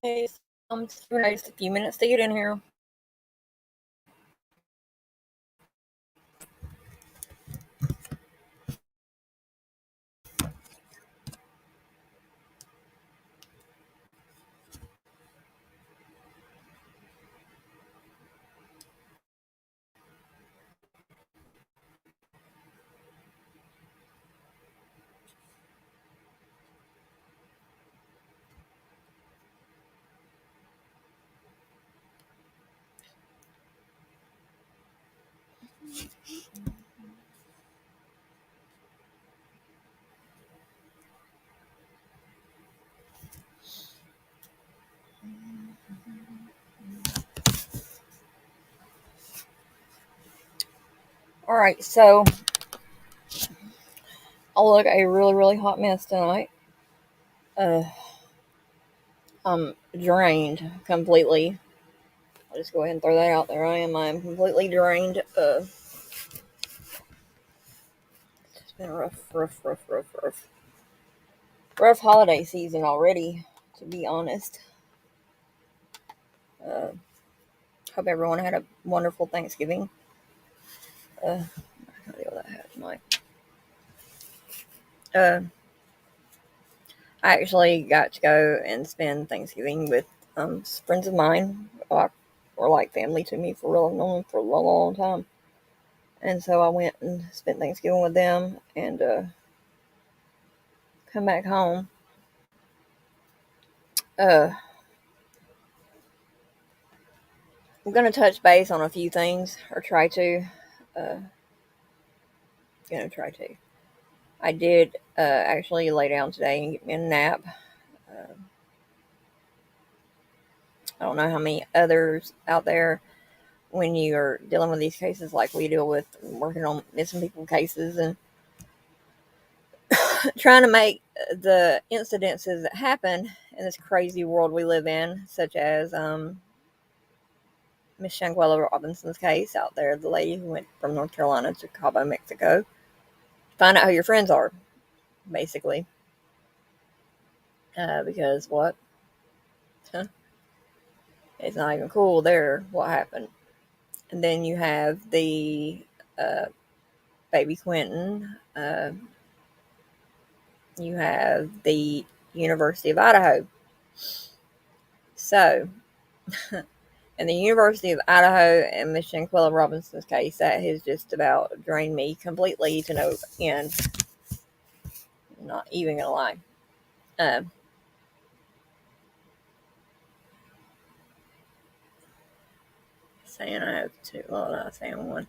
Guys, just a few minutes to get in here. All right, so I look a really, really hot mess tonight. Uh, I'm drained completely. I'll just go ahead and throw that out there. I'm completely drained. It's been a rough holiday season already, to be honest. Uh, Hope everyone had a wonderful Thanksgiving. I can't deal with that hat tonight. Uh, I actually got to go and spend Thanksgiving with friends of mine. Were like family to me for real. I've known them for a long, long time. And so I went and spent Thanksgiving with them and come back home. Uh, I'm going to touch base on a few things, or try to. Uh, Gonna try to. I did actually lay down today and get me a nap. Uh, I don't know how many others out there, when you are dealing with these cases like we deal with, working on missing people cases and trying to make the incidences that happen in this crazy world we live in, such as Miss Shanquella Robinson's case out there, the lady who went from North Carolina to Cabo, Mexico. Find out who your friends are, basically. Because what? Huh? It's not even cool there what happened. And then you have the uh, baby Quentin. You have the University of Idaho. So, in the University of Idaho and Miss Shanquella Robinson's case, that has just about drained me completely to no end. Not even gonna lie. Uh, Saying I have two, well, not saying one.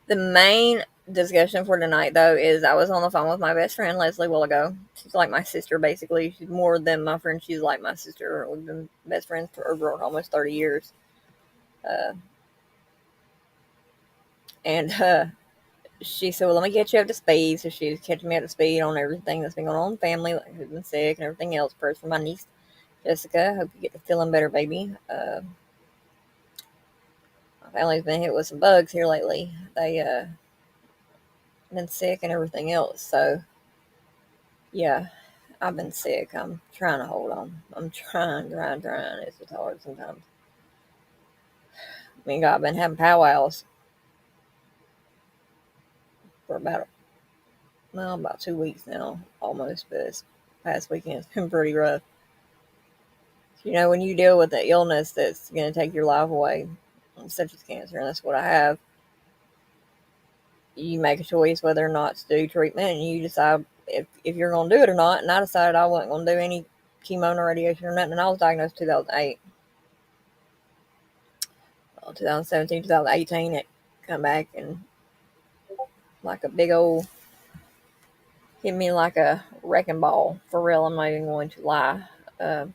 The main discussion for tonight, though, is I was on the phone with my best friend, Leslie, a while ago. She's like my sister, basically. She's more than my friend. She's like my sister. We've been best friends for over almost 30 years. Uh, and She said, well, let me get you up to speed. So she was catching me up to speed on everything that's been going on in the family, like who's been sick and everything else. Prayers for my niece, Jessica. Hope you get to feeling better, baby. My family's been hit with some bugs here lately. They been sick and everything else. So, yeah, I've been sick. I'm trying to hold on. I'm trying. It's just hard sometimes. Me and God, I've been having powwows for about 2 weeks now, almost. But this past weekend it's been pretty rough. When you deal with an illness that's going to take your life away, such as cancer, and that's what I have, you make a choice whether or not to do treatment, and you decide if you're going to do it or not. And I decided I wasn't going to do any chemo or radiation or nothing, and I was diagnosed 2008. 2017, 2018, it come back and like a big old, hit me like a wrecking ball, for real. I'm not even going to lie. Uh,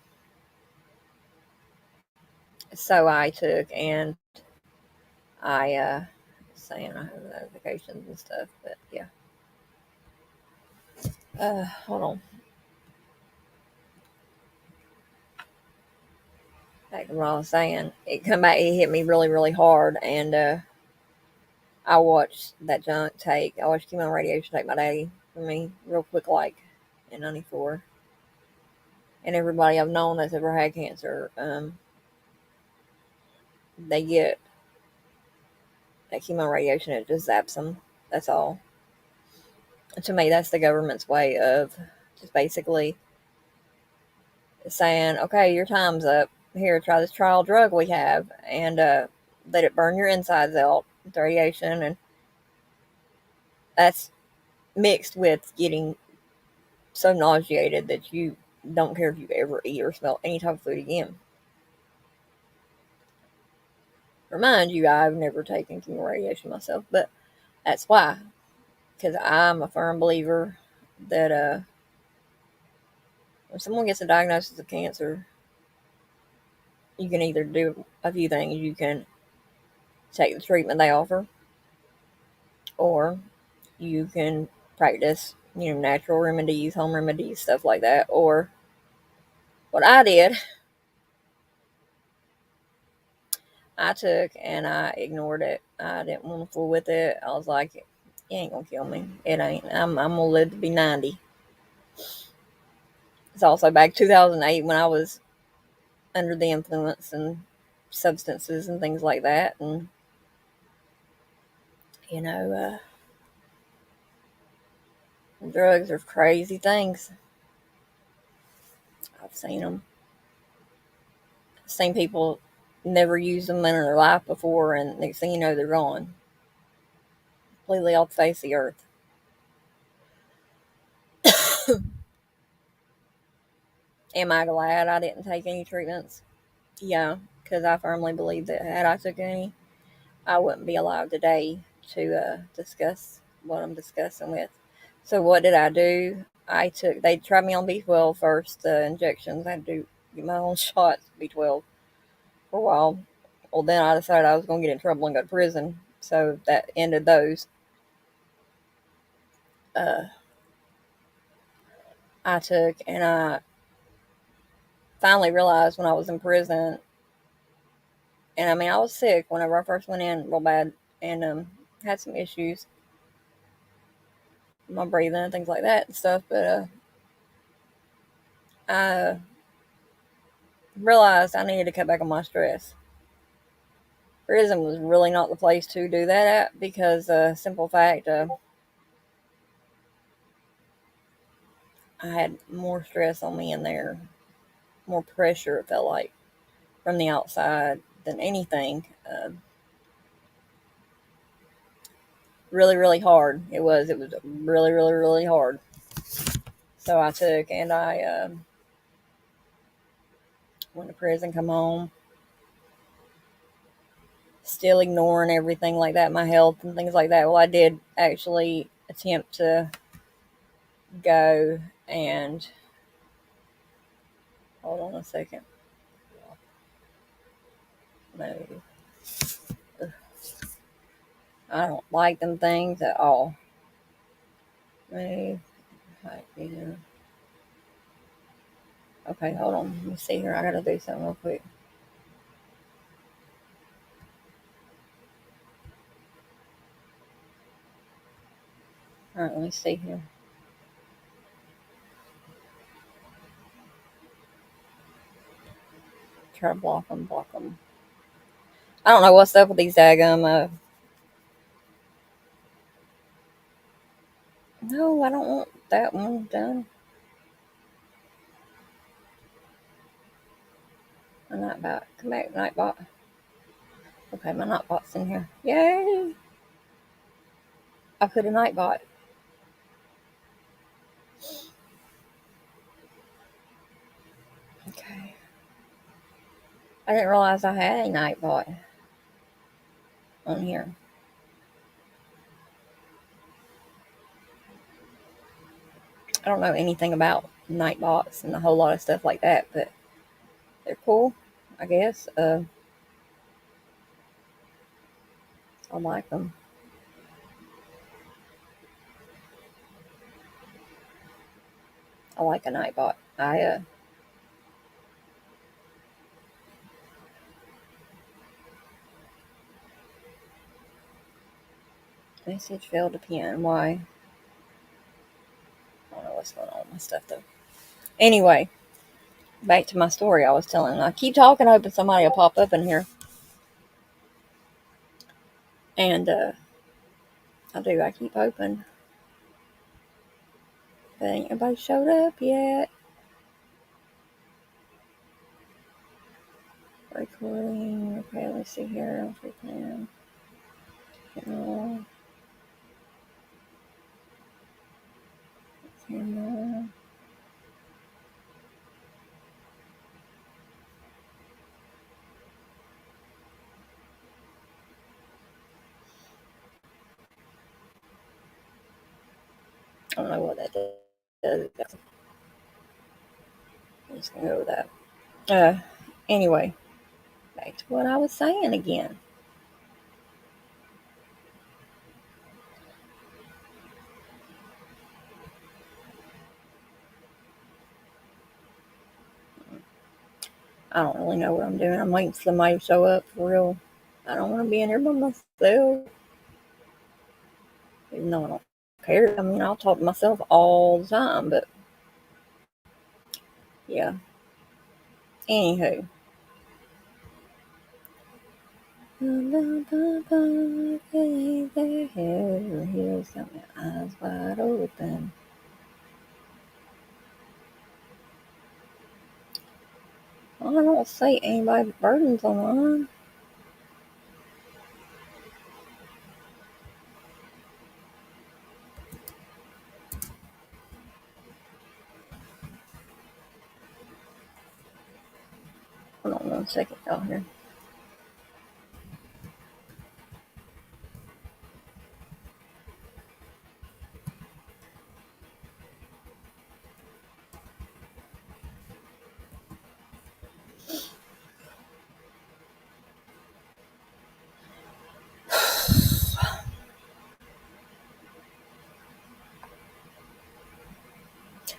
so I took and I saying I have notifications and stuff, but yeah. Hold on. Back to what I was saying. It come back. It hit me really, really hard, and I watched that junk take. I watched chemo and radiation take my daddy from me real quick, like in '94, and everybody I've known that's ever had cancer, they get that chemo radiation. It just zaps them. That's all. To me, that's the government's way of just basically saying, okay, your time's up. Here, try this trial drug we have, and let it burn your insides out with radiation. And that's mixed with getting so nauseated that you don't care if you ever eat or smell any type of food again. Remind you, I've never taken chemo radiation myself, but that's why. Because I'm a firm believer that when someone gets a diagnosis of cancer, you can either do a few things. You can take the treatment they offer, or you can practice, natural remedies, home remedies, stuff like that. Or what I did, I took and I ignored it. I didn't want to fool with it. I was like, it ain't gonna kill me. It ain't. I'm gonna live to be 90. It's also back 2008 when I was under the influence and substances and things like that. And, you know, drugs are crazy things. I've seen them. I've seen people never use them in their life before, and next thing you know, they're gone. Completely off the face of the earth. Am I glad I didn't take any treatments? Yeah, because I firmly believe that had I took any, I wouldn't be alive today to discuss what I'm discussing with. So what did I do? They tried me on B12 first, the injections. I had to get my own shots, B12, for a while. Well, then I decided I was going to get in trouble and go to prison. So that ended those. Uh, I took, and I finally realized when I was in prison, and I mean, I was sick whenever I first went in real bad, and had some issues, my breathing and things like that and stuff. But I realized I needed to cut back on my stress. Prison was really not the place to do that at because, simple fact, I had more stress on me in there, more pressure, it felt like, from the outside than anything. Really, really hard. It was really, really, really hard. So I took and I went to prison, come home, still ignoring everything like that, my health and things like that. Well, I did actually attempt to go and hold on a second. No, I don't like them things at all. Move. Okay, hold on. Let me see here. I gotta do something real quick. All right, let me see here. Try to block them, block them. I don't know what's up with these daggum. No, I don't want that one done. My Nightbot. Come back, Nightbot. Okay, my Nightbot's in here. Yay! I put a Nightbot. Okay. I didn't realize I had a Nightbot on here. I don't know anything about Nightbots and a whole lot of stuff like that, but they're cool, I guess. I like them. I like a Nightbot. Message failed to pin. Why? I don't know what's going on with my stuff though. Anyway, back to my story I was telling. I keep talking, hoping somebody will pop up in here. And I do. I keep hoping. But ain't nobody showed up yet. Recording. Okay, let's see here. Freaking. Camera. I don't know what that does. I'm just gonna go with that. Anyway, back to what I was saying again. I don't really know what I'm doing. I'm waiting for somebody to show up for real. I don't want to be in here by myself. Even though I don't care. I mean, I'll talk to myself all the time, but yeah. Anywho. Here's something. Eyes wide open. I don't see anybody burdens online. Hold on 1 second, y'all here.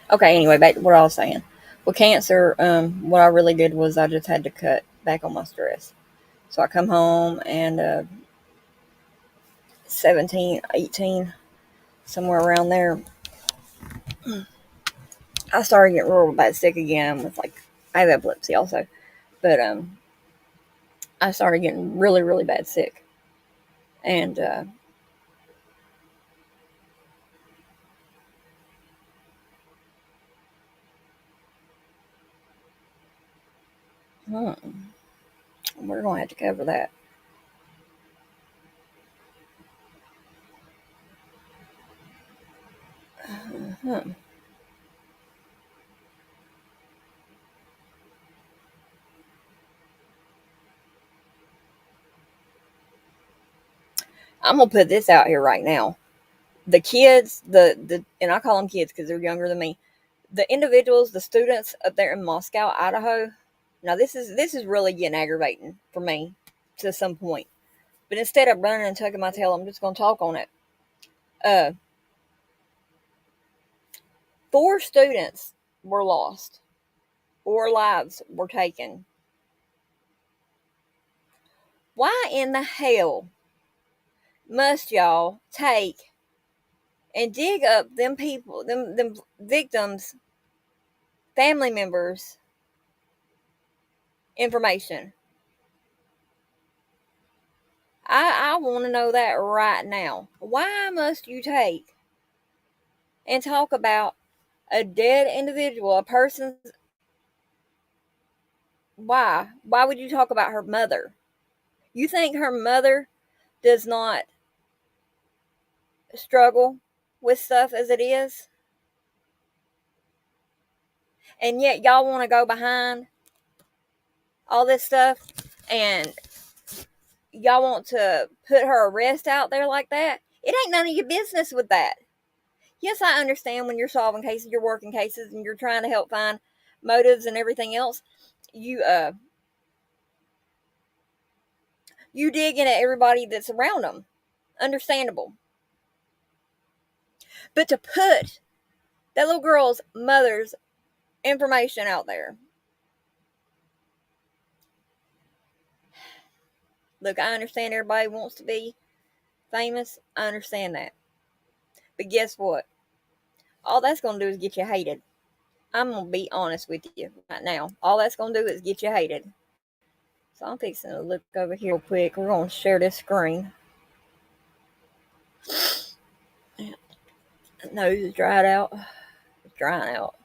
Okay, anyway, back to what I was saying. With cancer, what I really did was I just had to cut back on my stress. So I come home and 17, 18, somewhere around there, I started getting real bad sick again with like, I have epilepsy also. But I started getting really, really bad sick. And we're going to have to cover that. Hmm. I'm going to put this out here right now. The kids, and I call them kids because they're younger than me. The individuals, the students up there in Moscow, Idaho. Now this is really getting aggravating for me to some point. But instead of running and tucking my tail, I'm just going to talk on it. Uh, 4 students were lost. 4 lives were taken. Why in the hell must y'all take and dig up them people, them victims, family members' information? I want to know that right now. Why must you take and talk about a dead individual, a person's? Why? Why would you talk about her mother? You think her mother does not struggle with stuff as it is? And yet y'all want to go behind all this stuff and y'all want to put her arrest out there like that? It ain't none of your business with that. Yes, I understand when you're solving cases, you're working cases, and you're trying to help find motives and everything else. You dig into everybody that's around them. Understandable. But to put that little girl's mother's information out there. Look, I understand everybody wants to be famous. I understand that. But guess what? All that's going to do is get you hated. I'm going to be honest with you right now. All that's going to do is get you hated. So I'm fixing to look over here real quick. We're going to share this screen. Nose is dried out. It's drying out.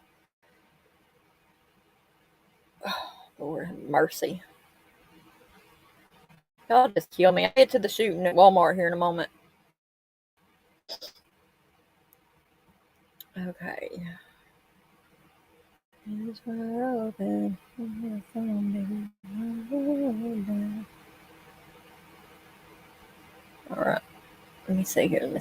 Oh, Lord have mercy. Y'all just kill me. I'll get to the shooting at Walmart here in a moment. Okay. It's wide open. Alright. Let me see here. Let me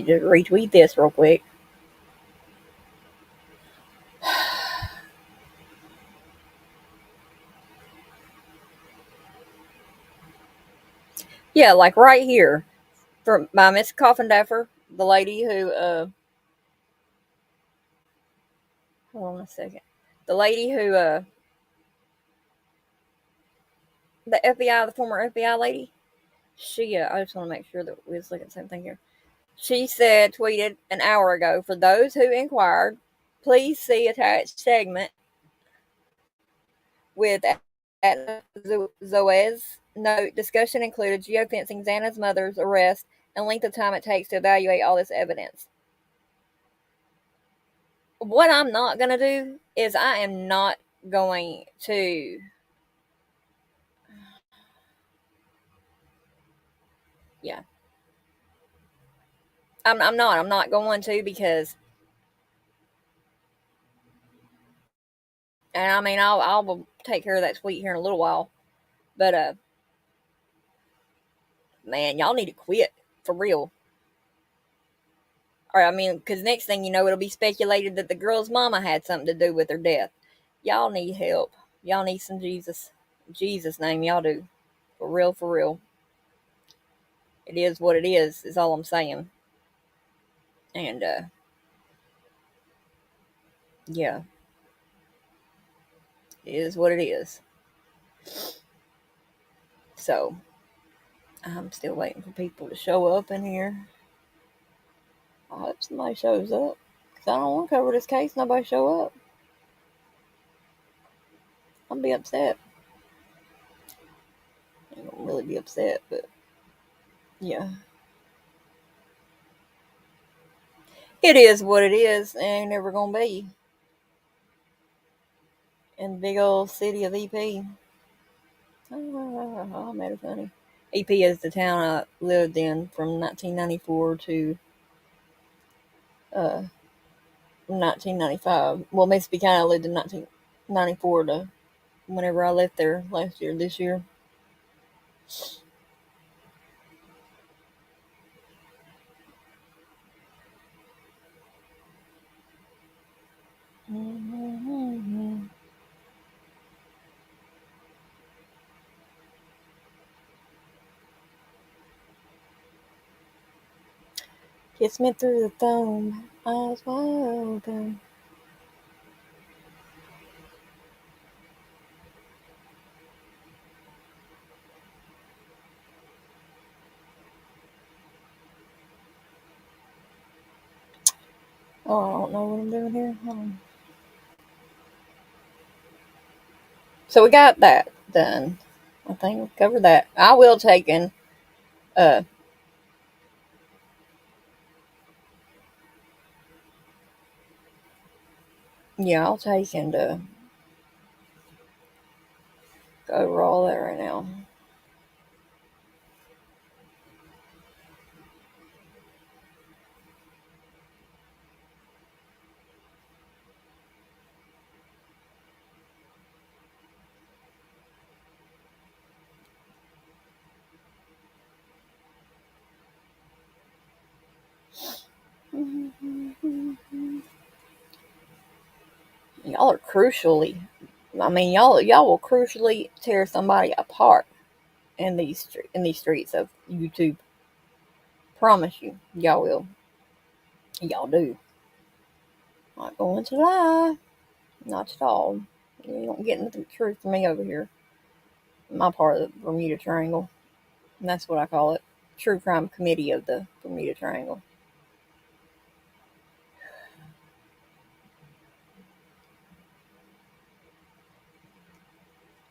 just retweet this real quick. Yeah, like right here. By Miss Coffindaffer, the lady who hold on a second. The lady who the FBI, the former FBI lady, she I just want to make sure that we was looking at the same thing here. She said, tweeted an hour ago, for those who inquired, please see attached segment with Zoe's note. Discussion included geofencing, Xana's mother's arrest, and length of time it takes to evaluate all this evidence. What I'm not going to do is I am not going to yeah. I'm not going to because and I mean I'll take care of that tweet here in a little while. But man, y'all need to quit for real. Or I mean, because next thing you know, it'll be speculated that the girl's mama had something to do with her death. Y'all need help. Y'all need some Jesus. In Jesus' name, y'all do. For real, for real. It is what it is all I'm saying. And, yeah. It is what it is. So, I'm still waiting for people to show up in here. I hope somebody shows up. Because I don't want to cover this case. Nobody show up. I'm going to be upset. I'm going to really be upset, but yeah. It is what it is. It ain't never going to be. In the big old city of EP. I made it funny. EP is the town I lived in from 1994 to 1995. Well, Mississippi County I lived in 1994 to whenever I left there this year. Mm-hmm. Kiss me through the thumb, eyes wide open. Oh, I don't know what I'm doing here. So we got that done. I think we covered that. I will take and uh yeah, I'll take and go over all that right now. Y'all are crucially. I mean, y'all will crucially tear somebody apart in these streets of YouTube. Promise you, y'all will. Y'all do. Not going to lie. Not at all. You don't get into the truth from me over here. My part of the Bermuda Triangle. And that's what I call it. True Crime Committee of the Bermuda Triangle.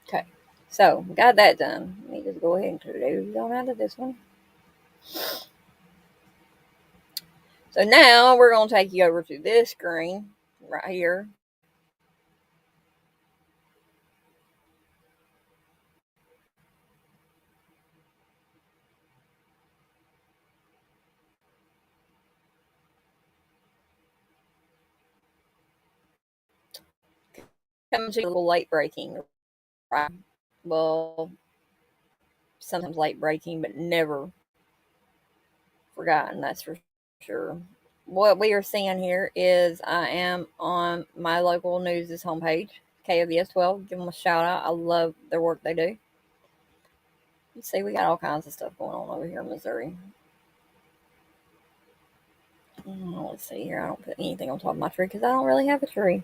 Okay. So, got that done. Let me just go ahead and close on out of this one. So now we're going to take you over to this screen right here. Coming to a little late breaking, right? Well, sometimes late breaking, but never forgotten, that's for sure. What we are seeing here is I am on my local news' homepage, KOVS 12. Give them a shout out. I love their work they do. You see, we got all kinds of stuff going on over here in Missouri. Let's see here. I don't put anything on top of my tree because I don't really have a tree.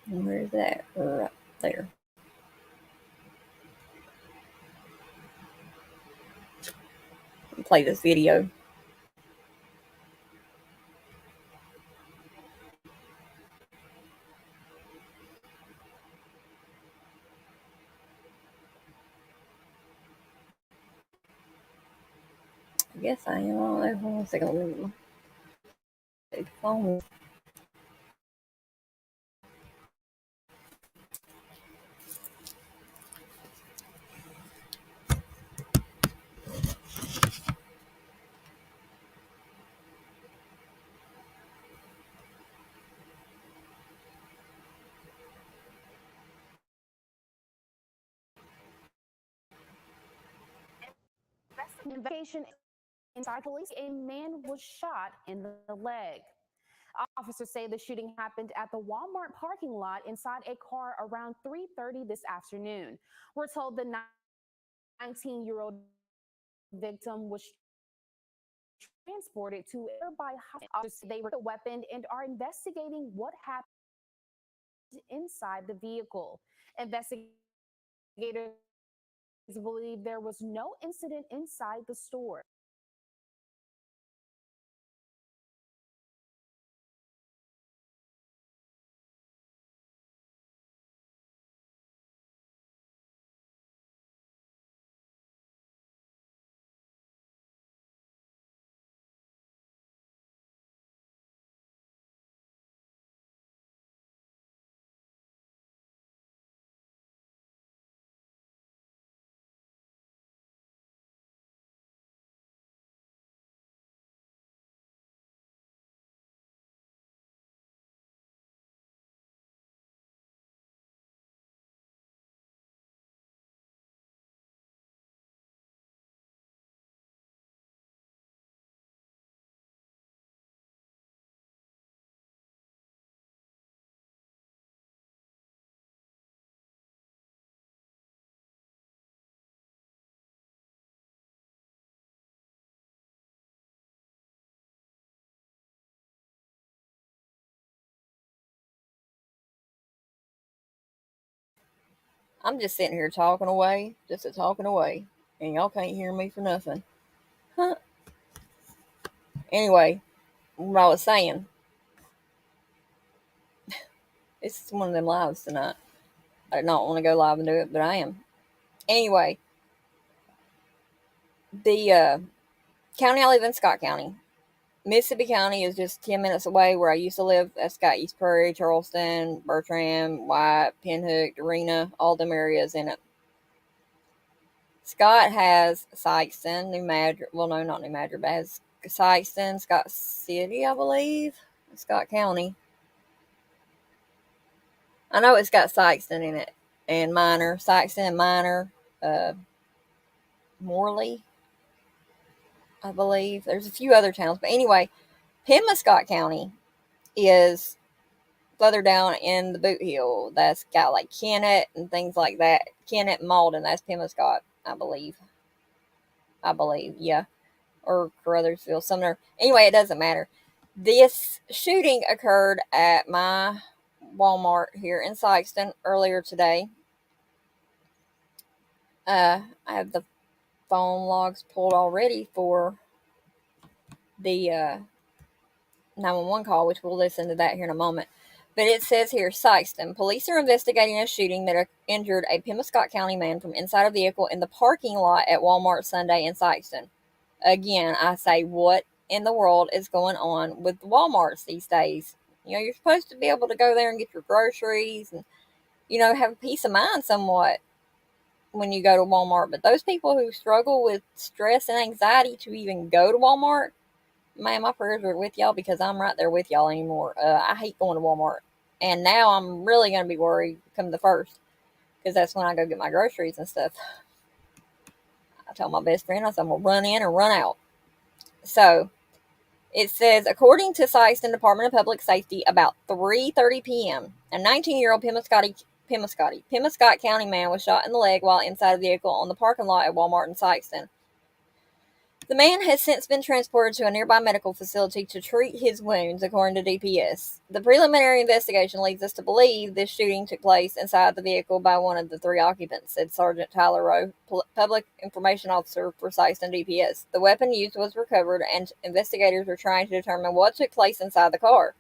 Where's that? Right there. Play this video. I guess I am on there. Hold on a second. Take the phone. Investigation inside police, a man was shot in the leg. Officers say the shooting happened at the Walmart parking lot inside a car around 3:30 this afternoon. We're told the 19-year-old victim was transported to a nearby hospital. They were the weapon and are investigating what happened inside the vehicle. Investigators believe there was no incident inside the store. I'm just sitting here talking away, just a talking away, and y'all can't hear me for nothing. Huh. Anyway, what I was saying, it's one of them lives tonight. I did not want to go live and do it, but I am. Anyway, the county I live in, Scott County. Mississippi County is just 10 minutes away where I used to live. That's got East Prairie, Charleston, Bertram, White, Pinhook, Arena, all them areas in it. Scott has Sikeston, New Madrid. Well, no, not New Madrid, but has Sikeston, Scott City, I believe. Scott County. I know it's got Sikeston in it. And Minor. Sikeston and Minor. Morley, I believe. There's a few other towns. But anyway, Scott County is further down in the Boot Hill. That's got like Kennett and things like that. Kennett and Malden. That's Scott, I believe. I believe. Yeah. Or Caruthersville, Sumner. Anyway, it doesn't matter. This shooting occurred at my Walmart here in Sikeston earlier today. I have the phone logs pulled already for the 911 call, which we'll listen to that here in a moment. But it says here, Sikeston, police are investigating a shooting that injured a Pemiscot County man from inside a vehicle in the parking lot at Walmart Sunday in Sikeston. Again, I say, what in the world is going on with Walmarts these days? You know, you're supposed to be able to go there and get your groceries and, you know, have peace of mind somewhat when you go to Walmart. But those people who struggle with stress and anxiety to even go to Walmart, man, my prayers are with y'all because I'm right there with y'all anymore. I hate going to Walmart. And now I'm really going to be worried come the first because that's when I go get my groceries and stuff. I told my best friend, I said, I'm going to run in and run out. So it says, according to Sikeston Department of Public Safety, about 3:30 p.m., a 19-year-old Pemiscot County man was shot in the leg while inside a vehicle on the parking lot at Walmart in Sikeston. The man has since been transported to a nearby medical facility to treat his wounds, according to DPS. The preliminary investigation leads us to believe this shooting took place inside the vehicle by one of the three occupants, said Sergeant Tyler Rowe, Public Information Officer for Sikeston DPS. The weapon used was recovered, and investigators are trying to determine what took place inside the car.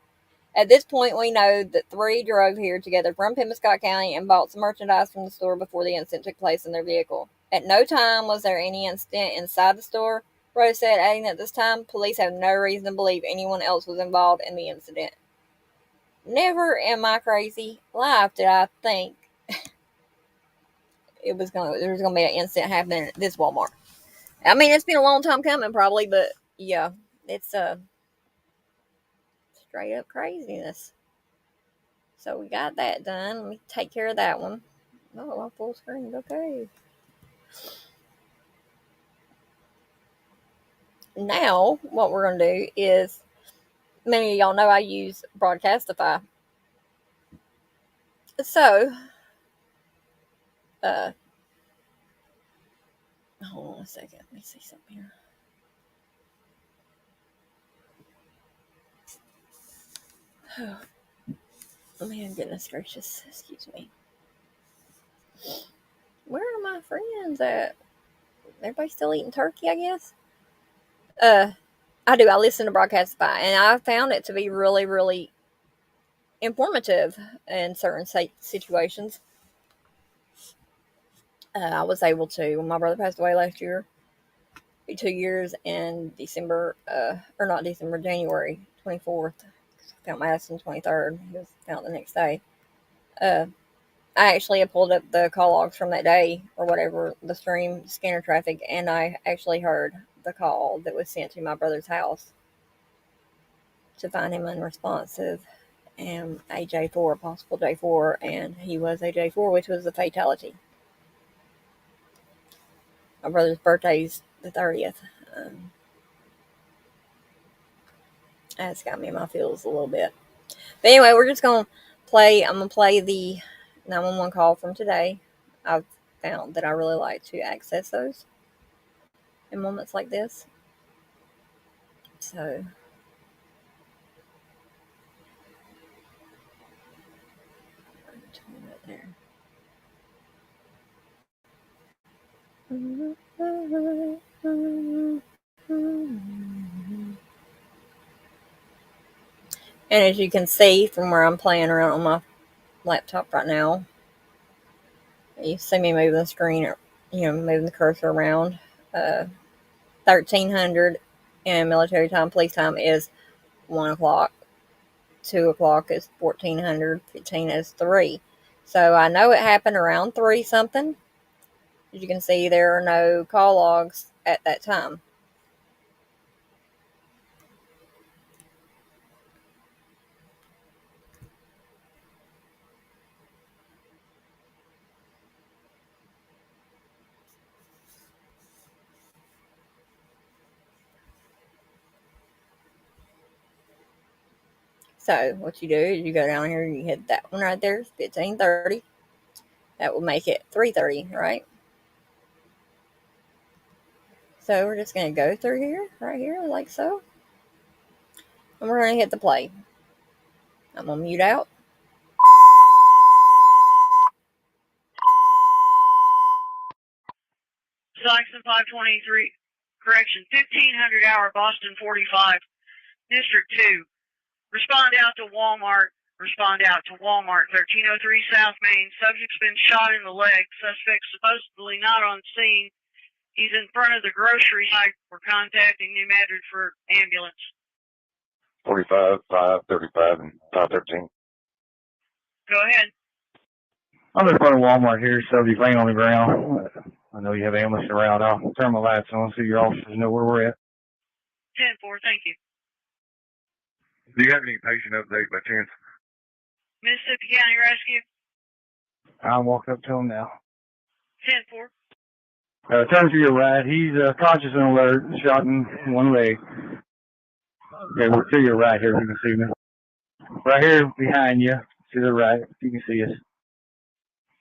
At this point, we know that three drove here together from Pemiscot County and bought some merchandise from the store before the incident took place in their vehicle. At no time was there any incident inside the store, Rose said, adding that this time, police have no reason to believe anyone else was involved in the incident. Never in my crazy life did I think there was going to be an incident happening at this Walmart. I mean, it's been a long time coming, probably, but yeah, it's straight up craziness. So we got that done. Let me take care of that one. Oh, I'm full screen. Okay. Now, what we're going to do is, many of y'all know I use Broadcastify. So, hold on a second. Let me see something here. Oh, man, goodness gracious. Excuse me. Where are my friends at? Everybody still eating turkey, I guess? I do. I listen to Broadcastify, and I found it to be really, really informative in certain situations. I was able to, when my brother passed away last year, 2 years in December, or not December, January 24th. I found Madison 23rd. He was found the next day. I actually pulled up the call logs from that day or whatever, the stream scanner traffic, and I actually heard the call that was sent to my brother's house to find him unresponsive and a J4, possible J4, and he was a J4, which was a fatality. My brother's birthday's the 30th. That's got me in my feels a little bit. But anyway, we're just going to play. I'm going to play the 911 call from today. I've found that I really like to access those in moments like this. So, right there. And as you can see from where I'm playing around on my laptop right now, you see me moving the screen, moving the cursor around. 1300 in military time, police time is 1 o'clock. 2 o'clock is 1400. 15 is 3. So I know it happened around 3 something. As you can see, there are no call logs at that time. So what you do is you go down here and you hit that one right there, 1530. That will make it 3:30, right? So we're just going to go through here, right here, like so. And we're going to hit the play. I'm going to mute out. Saxon 523, correction, 1500 hour Boston 45, District 2. Respond out to Walmart. Respond out to Walmart, 1303 South Main. Subject's been shot in the leg. Suspect supposedly not on scene. He's in front of the grocery site. We're contacting New Madrid for ambulance. 45, 535, and 513. Go ahead. I'm in front of Walmart here, subject laying on the ground. I know you have ambulance around. I'll turn my lights on so your officers know where we're at. 10-4, thank you. Do you have any patient update by chance? Mississippi County Rescue, I'll walk up to him now. 10-4. Turn to your right. He's conscious and alert, shot in one leg. Okay, we're to your right here if you can see me. Right here behind you, to the right, if you can see us.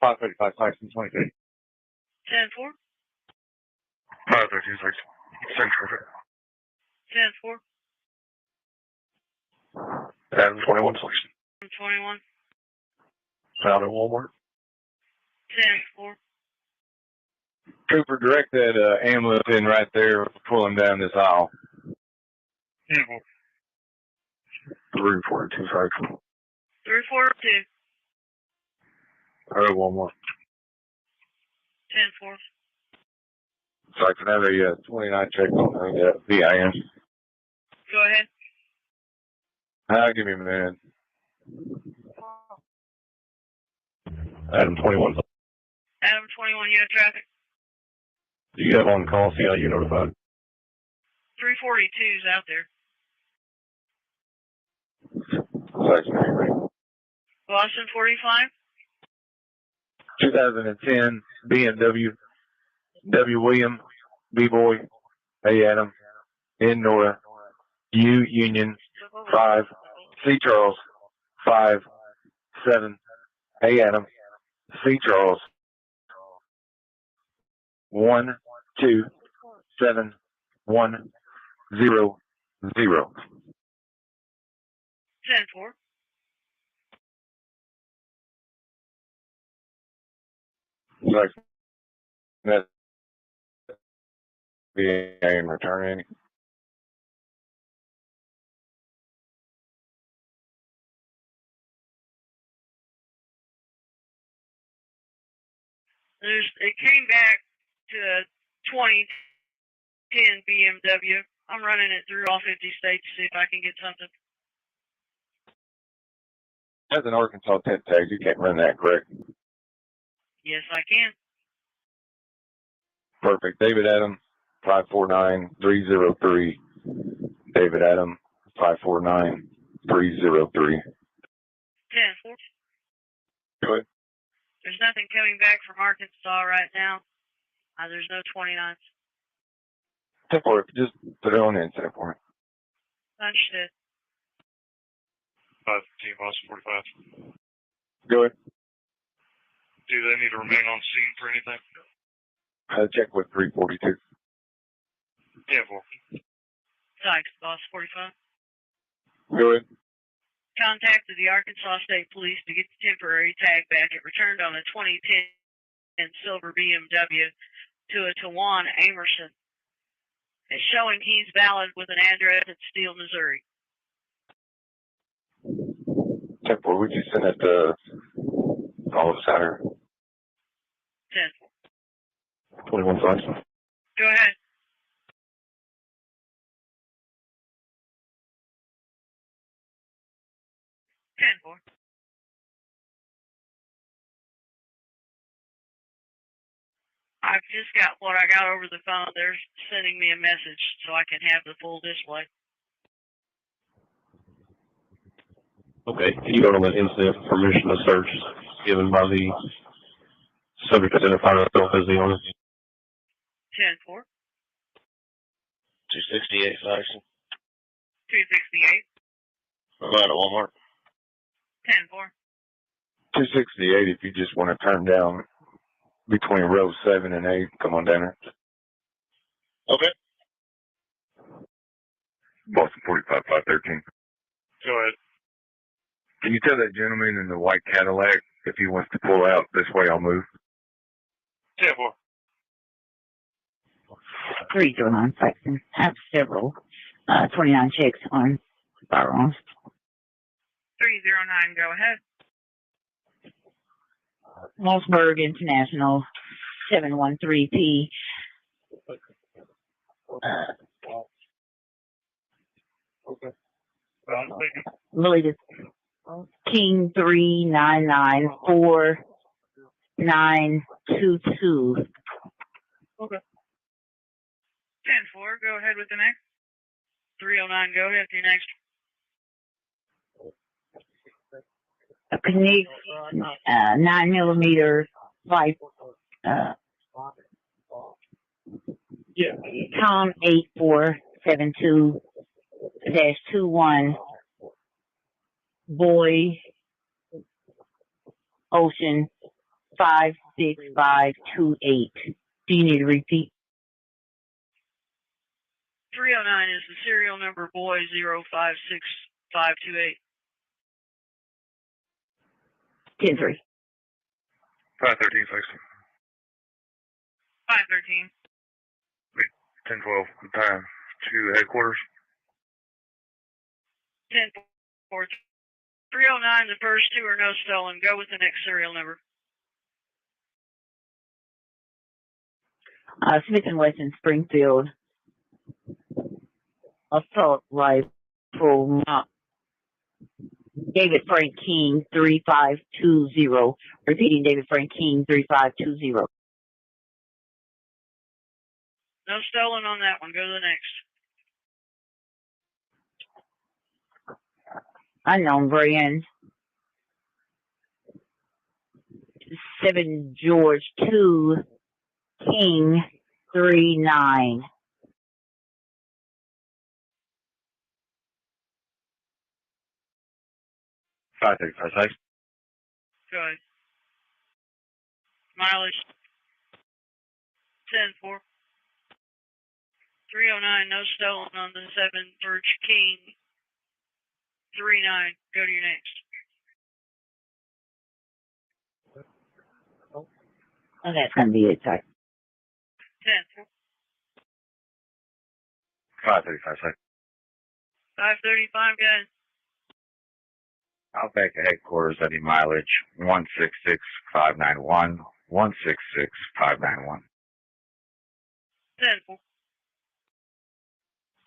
535, Saxon 23. 10-4. 513, Saxon. Central. 10-4. Adam 21, Saxon. 21. Found at Walmart. 10-4. Trooper, direct that ambulance in right there, pulling down this aisle. 10-4. 342, Saxon. 342. Walmart. 10-4. Saxon, have a 29 check on the VIN. Go ahead. Give me a minute. Adam 21. Adam 21, you have traffic. Do you have on call? See how you notified? 342 is out there. Saxon, are you ready? Boston 45. 2010 BMW, W. William, B. Boy, A. Adam, N. Nora, U. Union, 5, C. Charles, 5, 7, A. Adam, C. Charles, 1, 2, 7, 1, 0, 0. 10-4. Like that, VA in return any. It came back to a 2010 BMW. I'm running it through all 50 states to see if I can get something. As an Arkansas 10 tag, you can't run that, correct? Yes, I can. Perfect. David Adam, 549303. David Adam, 549303. 10-4. Go ahead. There's nothing coming back from Arkansas right now. There's no 29s. 10-4, just put it on the incident for me. Understood. 515, Boston 45. Go ahead. Do they need to remain on scene for anything? Check with 342. Yeah, well. Sykes, Boss 45. Go ahead. Contacted the Arkansas State Police to get the temporary tag back. It returned on a 2010 silver BMW to a Tawan Amerson. It's showing he's valid with an address at Steele, Missouri. 10-4, would you send that to all of Saturday? 10-4. 21 sides. Go ahead. I've just got what I got over the phone. They're sending me a message so I can have the full display. Okay. Can you go to the incident permission to search given by the subject identifying himself as the owner? 10-4. 268, Saxon. 268. I'm out at Walmart. 10-4. 268, if you just want to turn down between row 7 and 8, come on down there. Okay. Boston 45 513. Go ahead. Can you tell that gentleman in the white Cadillac if he wants to pull out this way, I'll move? 10-4. 309 Saxon. I have several 29 checks on firearms. 309, go ahead. Mossberg International 713P. Lily King 3994922. Okay. 10-4, go ahead with the next. 309, go ahead with your next. A Knick 9mm 5 Tom 8472-21 Boy Ocean 56528. Do you need to repeat? 309 is the serial number boy 056528. 10-3. 513 Saxon. 513. 10-12. Time to headquarters. 10-4. 309, the first two are no stolen. Go with the next serial number. Smith & Wesson Springfield assault rifle David Frank King 3520. Repeating, David Frank King 3520. No stolen on that one. Go to the next. Unknown brand 7 George 2 King 39. 535 Saxon. Go ahead. Mileage 10-4. 309, no stolen on the 7 Birch King 39. Go to your next. Oh, that's going to be it, sorry. 10-4. 535 Saxon. 535, guys. I'll back to headquarters. I need mileage 166591. 166591. 10-4.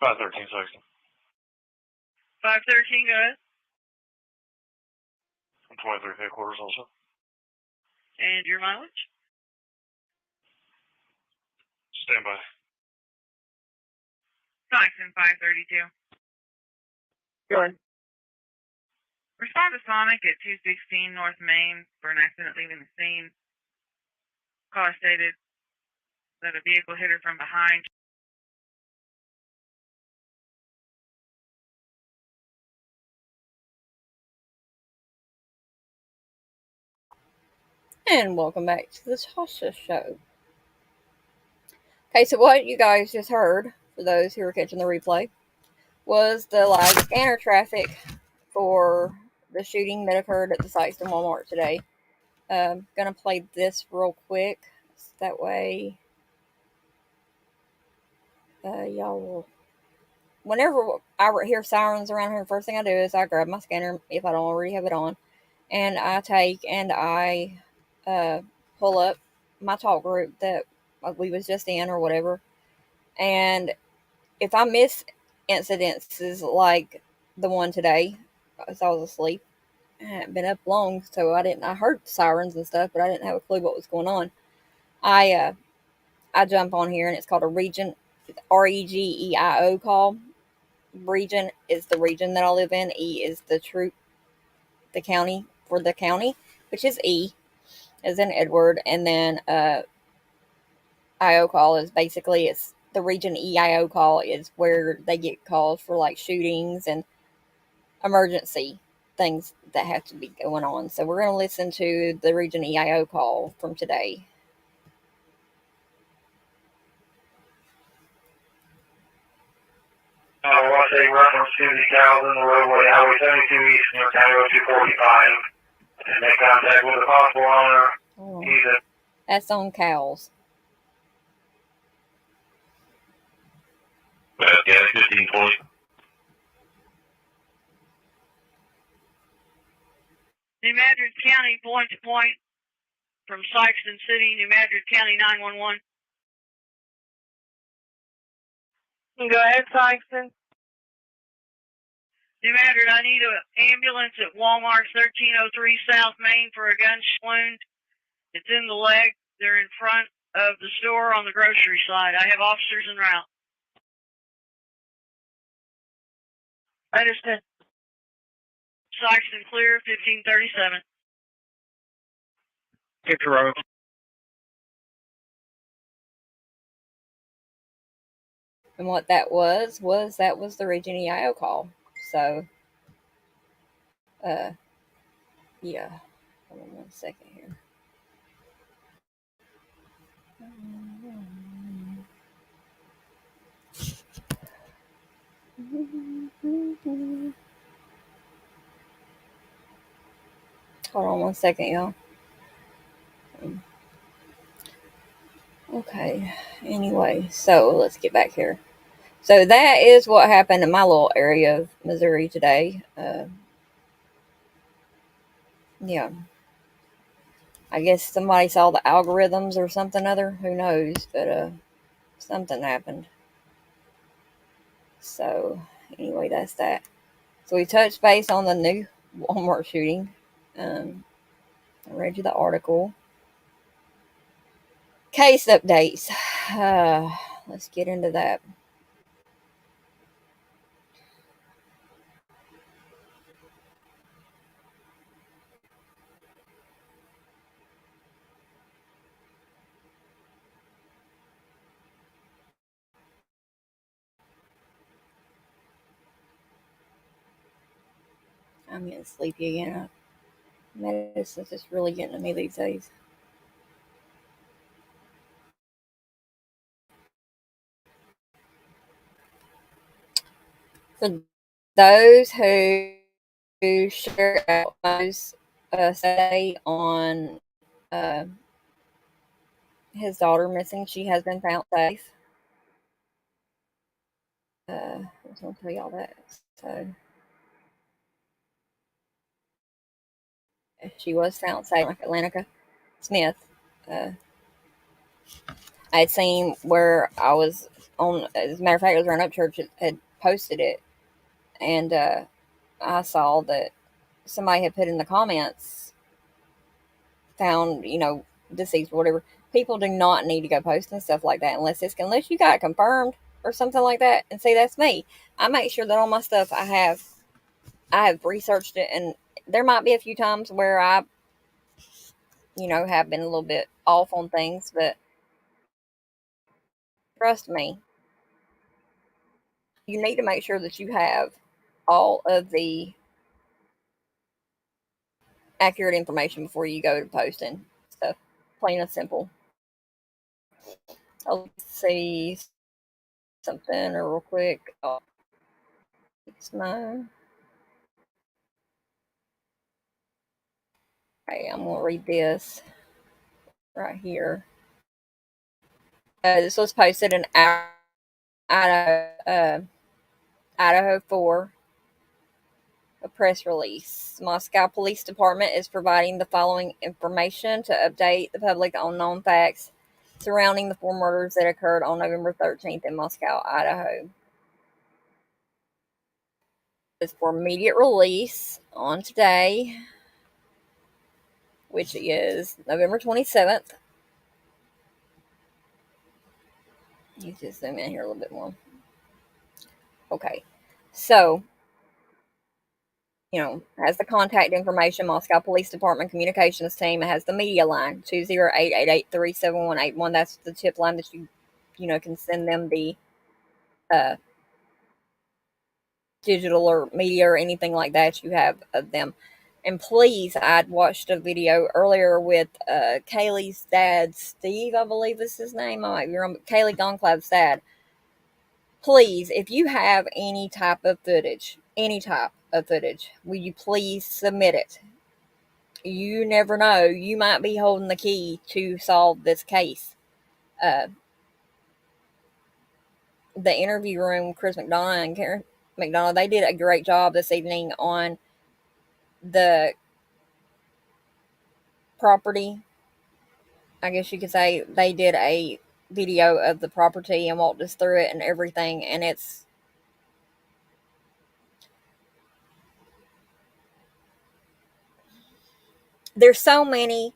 513 Saxon. 513, go ahead. 23 headquarters also. And your mileage? Stand by. Saxon 532. Go ahead. Respond to Sonic at 216 North Main for an accident leaving the scene. Caller stated that a vehicle hit her from behind. And welcome back to the Tasha Show. Okay, so what you guys just heard, for those who are catching the replay, was the live scanner traffic for the shooting that occurred at the Sikeston Walmart today. Gonna play this real quick, so that way y'all will. Whenever I hear sirens around here, first thing I do is I grab my scanner if I don't already have it on, and I take and I pull up my talk group that we was just in or whatever. And if I miss incidences like the one today, because I was asleep, I hadn't been up long, so I heard sirens and stuff, but I didn't have a clue what was going on. I jump on here and it's called a region, REGEIO call. Region is the region that I live in. E is the county for the county, which is E as in Edward, and then IO call is basically it's the region EIO call is where they get calls for like shootings and emergency things that have to be going on. So we're going to listen to the region EIO call from today. What's a reference to the cows in the roadway, Highway 72 east from County Road 245, and make contact with the possible owner. Oh, He's a that's on cows. Yeah, 1520. New Madrid County, point to point from Sykeston City, New Madrid County 911. Go ahead, Sykeston. New Madrid, I need an ambulance at Walmart 1303 South Main for a gunshot wound. It's in the leg. They're in front of the store on the grocery side. I have officers en route. Understood. Sykeston clear, 1537. Get the road. And what that was the Region EIO call. So, yeah. Hold on 1 second here. Hold on 1 second, y'all. Okay. Anyway, so let's get back here. So that is what happened in my little area of Missouri today. Yeah. I guess somebody saw the algorithms or something other. Who knows? But something happened. So anyway, that's that. So we touched base on the new Walmart shooting. I read you the article. Case updates. Let's get into that. I'm getting sleepy again. Medicine's just really getting to me these days. For those who share out those say on his daughter missing, she has been found safe. I just want to tell y'all that. So she was found safe, like Atlantica Smith. I had seen where I was on. As a matter of fact, it was Run Up Church had posted it, and I saw that somebody had put in the comments, found deceased or whatever. People do not need to go posting stuff like that unless you got it confirmed or something like that. And see, that's me. I make sure that all my stuff I have researched it, and there might be a few times where I have been a little bit off on things, but trust me, you need to make sure that you have all of the accurate information before you go to posting stuff. Plain and simple. I'll see something real quick. Oh, it's mine. Okay, I'm gonna read this right here. This was posted in Idaho 4. A press release. Moscow Police Department is providing the following information to update the public on known facts surrounding the 4 murders that occurred on November 13th in Moscow, Idaho. It's for immediate release on today, which is November 27th. You just zoom in here a little bit more. Okay, so has the contact information, Moscow Police Department communications team. It has the media line, 208-883-7181. That's the tip line that you can send them the digital or media or anything like that you have of them. And please, I'd watched a video earlier with Kaylee's dad, Steve, I believe is his name. I might be wrong, but Kaylee Goncalves' dad. please, if you have any type of footage, will you please submit it? You never know. You might be holding the key to solve this case. The interview room, Chris McDonough and Karen McDonough, they did a great job this evening on the property. I guess you could say they did a video of the property and walked us through it and everything, and there's so many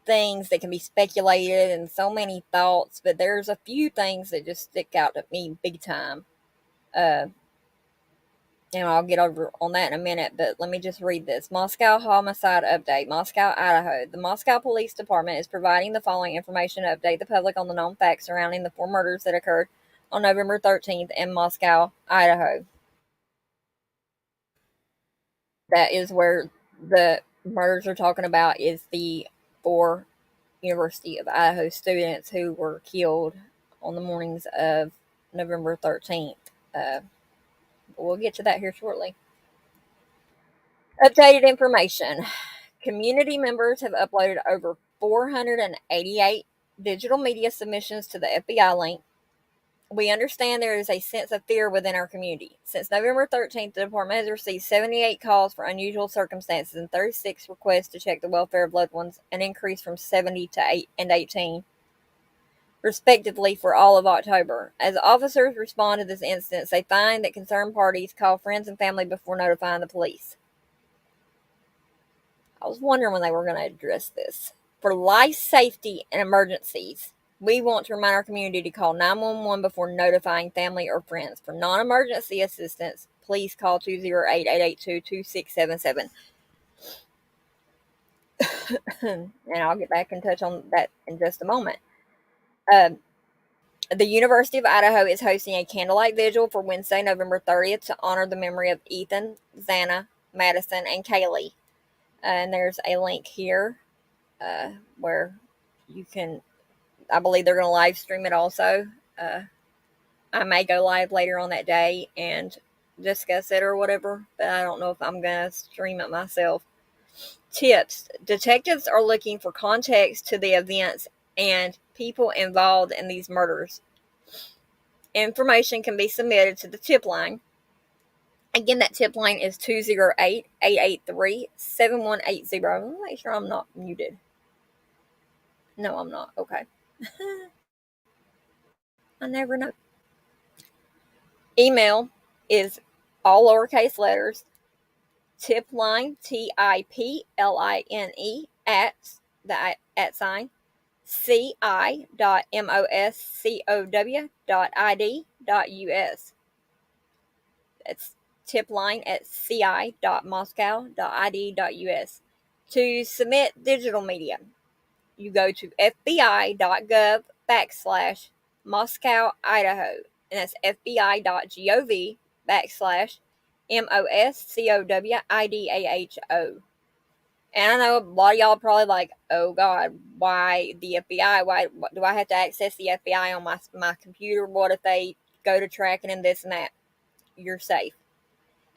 things that can be speculated and so many thoughts, but there's a few things that just stick out to me big time. And I'll get over on that in a minute, but let me just read this. Moscow homicide update. Moscow, Idaho. The Moscow Police Department is providing the following information to update the public on the known facts surrounding the 4 murders that occurred on November 13th in Moscow, Idaho. That is where the murders are talking about, is the 4 University of Idaho students who were killed on the mornings of November 13th. We'll get to that here shortly. Updated information. Community members have uploaded over 488 digital media submissions to the FBI link. We understand there is a sense of fear within our community. Since November 13th, the department has received 78 calls for unusual circumstances and 36 requests to check the welfare of loved ones, an increase from 70 to 8 and 18, respectively, for all of October. As officers respond to this incident, they find that concerned parties call friends and family before notifying the police. I was wondering when they were going to address this. For life safety and emergencies, we want to remind our community to call 911 before notifying family or friends. For non-emergency assistance, please call 208-882-2677. And I'll get back in touch on that in just a moment. The University of Idaho is hosting a candlelight vigil for Wednesday, November 30th to honor the memory of Ethan, Xana, Madison, and Kaylee. And there's a link here where you can, I believe they're going to live stream it also. I may go live later on that day and discuss it or whatever, but I don't know if I'm going to stream it myself. Tips. Detectives are looking for context to the events and people involved in these murders. Information can be submitted to the tip line. Again, that tip line is 208-883-7180. Let me make sure I'm not muted. No, I'm not. Okay. I never know. Email is all lowercase letters. Tipline, TIPLINE, at the @ sign, ci.moscow.id.us. That's tipline at ci.moscow.id.us. To submit digital media, you go to fbi.gov/Moscow, Idaho. And that's fbi.gov/MOSCOWIDAHO. And I know a lot of y'all are probably like, oh God, why the FBI? Why do I have to access the FBI on my computer? What if they go to tracking and this and that? You're safe.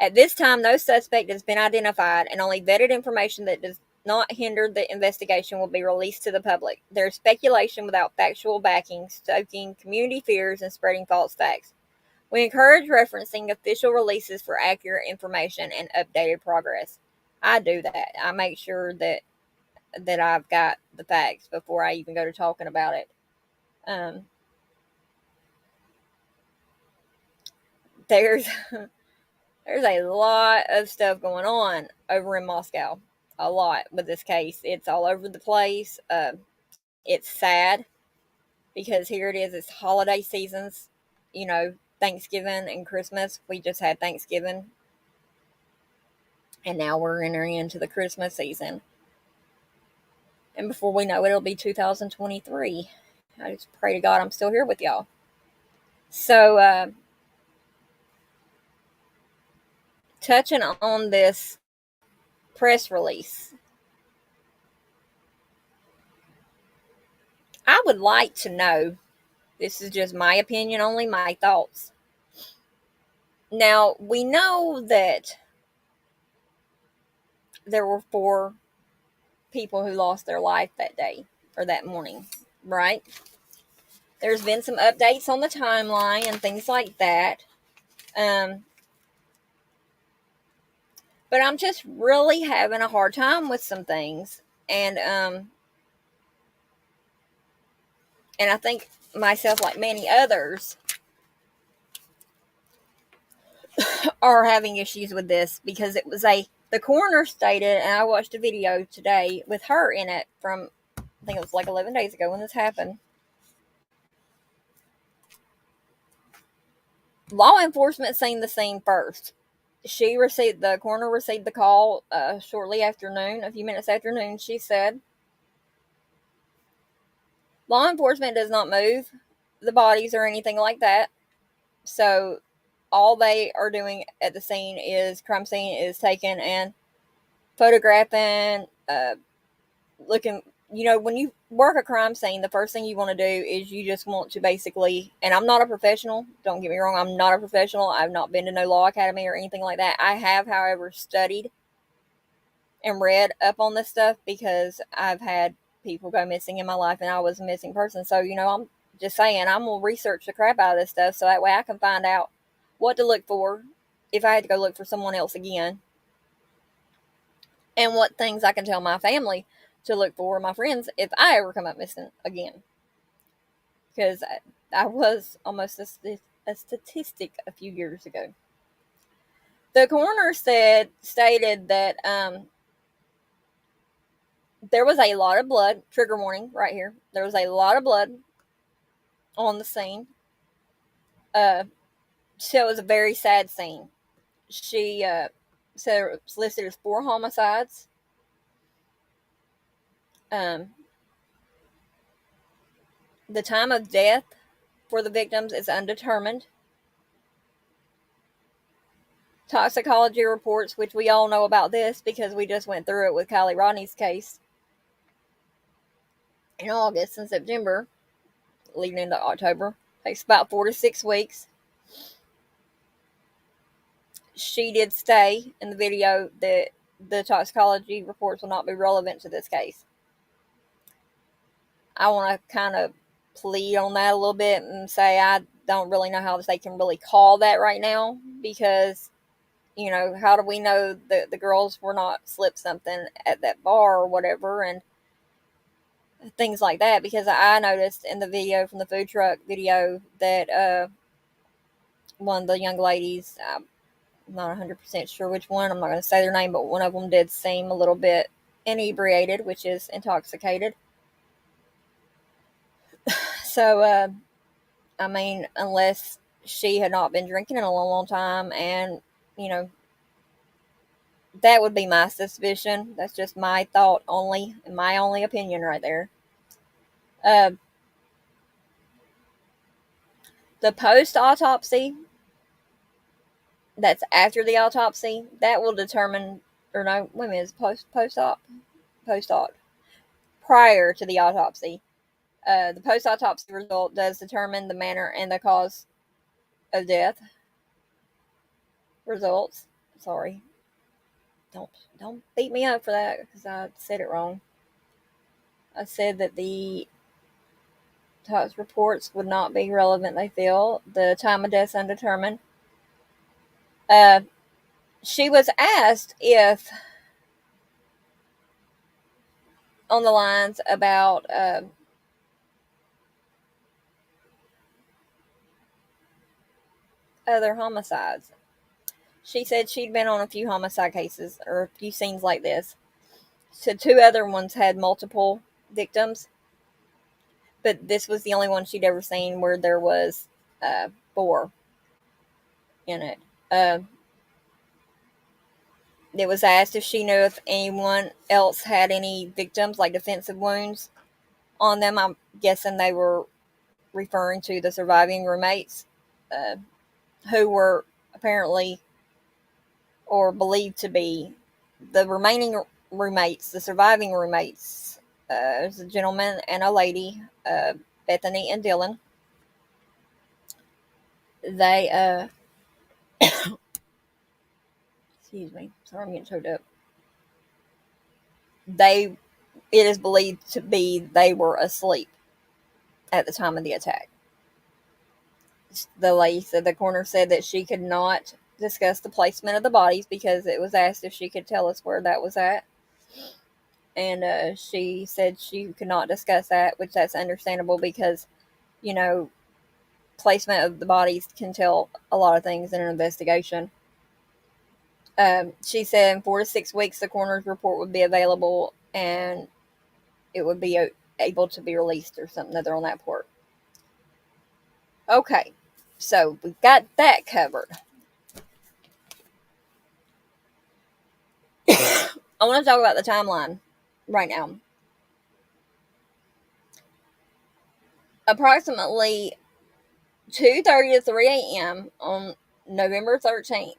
At this time, no suspect has been identified, and only vetted information that does not hinder the investigation will be released to the public. There is speculation without factual backing, stoking community fears and spreading false facts. We encourage referencing official releases for accurate information and updated progress. I do that. I make sure that I've got the facts before I even go to talking about it. There's a lot of stuff going on over in Moscow. A lot with this case. It's all over the place. It's sad because here it is. It's holiday seasons. You know, Thanksgiving and Christmas. We just had Thanksgiving. And now we're entering into the Christmas season. And before we know it, it'll be 2023. I just pray to God I'm still here with y'all. So, touching on this press release, I would like to know This is just my opinion only, my thoughts. Now, we know that there were 4 people who lost their life that day or that morning, right? There's been some updates on the timeline and things like that. But I'm just really having a hard time with some things. And I think myself, like many others, are having issues with this because it was the coroner stated, and I watched a video today with her in it from, I think it was like 11 days ago when this happened. Law enforcement seen the scene first. The coroner received the call shortly after noon, a few minutes after noon, she said. Law enforcement does not move the bodies or anything like that. So all they are doing at the crime scene is taking and photographing, looking. When you work a crime scene, the first thing you want to do is you just want to basically, and I'm not a professional, don't get me wrong, I'm not a professional. I've not been to no law academy or anything like that. I have, however, studied and read up on this stuff because I've had people go missing in my life and I was a missing person. So, I'm just saying, I'm going to research the crap out of this stuff so that way I can find out what to look for if I had to go look for someone else again. And what things I can tell my family to look for, my friends, if I ever come up missing again. Because I was almost a statistic a few years ago. The coroner stated that there was a lot of blood. Trigger warning right here. There was a lot of blood on the scene. So it was a very sad scene. She said it was listed as 4 homicides. The time of death for the victims is undetermined. Toxicology reports, which we all know about this because we just went through it with Kylie Rodney's case in August and September, leading into October. Takes about 4 to 6 weeks. She did say in the video that the toxicology reports will not be relevant to this case. I want to kind of plead on that a little bit and say I don't really know how they can really call that right now because, how do we know that the girls were not slipped something at that bar or whatever and things like that? Because I noticed in the video from the food truck video that one of the young ladies, I'm not 100% sure which one, I'm not going to say their name, but one of them did seem a little bit inebriated, which is intoxicated. So, unless she had not been drinking in a long, long time, and, that would be my suspicion. That's just my thought only, and my only opinion right there. The post-autopsy, that's after the autopsy, that will determine, post-op. Prior to the autopsy. The post-autopsy result does determine the manner and the cause of death. Results. Sorry. Don't beat me up for that because I said it wrong. I said that the tox reports would not be relevant, they feel. The time of death undetermined. She was asked if, on the lines about other homicides. She said she'd been on a few homicide cases or a few scenes like this. So 2 other ones had multiple victims, but this was the only one she'd ever seen where there was 4 in it. It was asked if she knew if anyone else had any victims, like defensive wounds on them. I'm guessing they were referring to the surviving roommates, who were apparently or believed to be the remaining roommates, the surviving roommates. There's a gentleman and a lady, Bethany and Dylan. they excuse me, sorry, I'm getting choked up. It is believed to be they were asleep at the time of the attack. The lady said, the coroner said that she could not discuss the placement of the bodies because it was asked if she could tell us where that was at. And she said she could not discuss that, which that's understandable because, you know, placement of the bodies can tell a lot of things in an investigation. She said in 4 to 6 weeks the coroner's report would be available and it would be able to be released or something other on that port. Okay, so we've got that covered. I want to talk about the timeline right now. Approximately 2:30 to 3 a.m. on November 13th.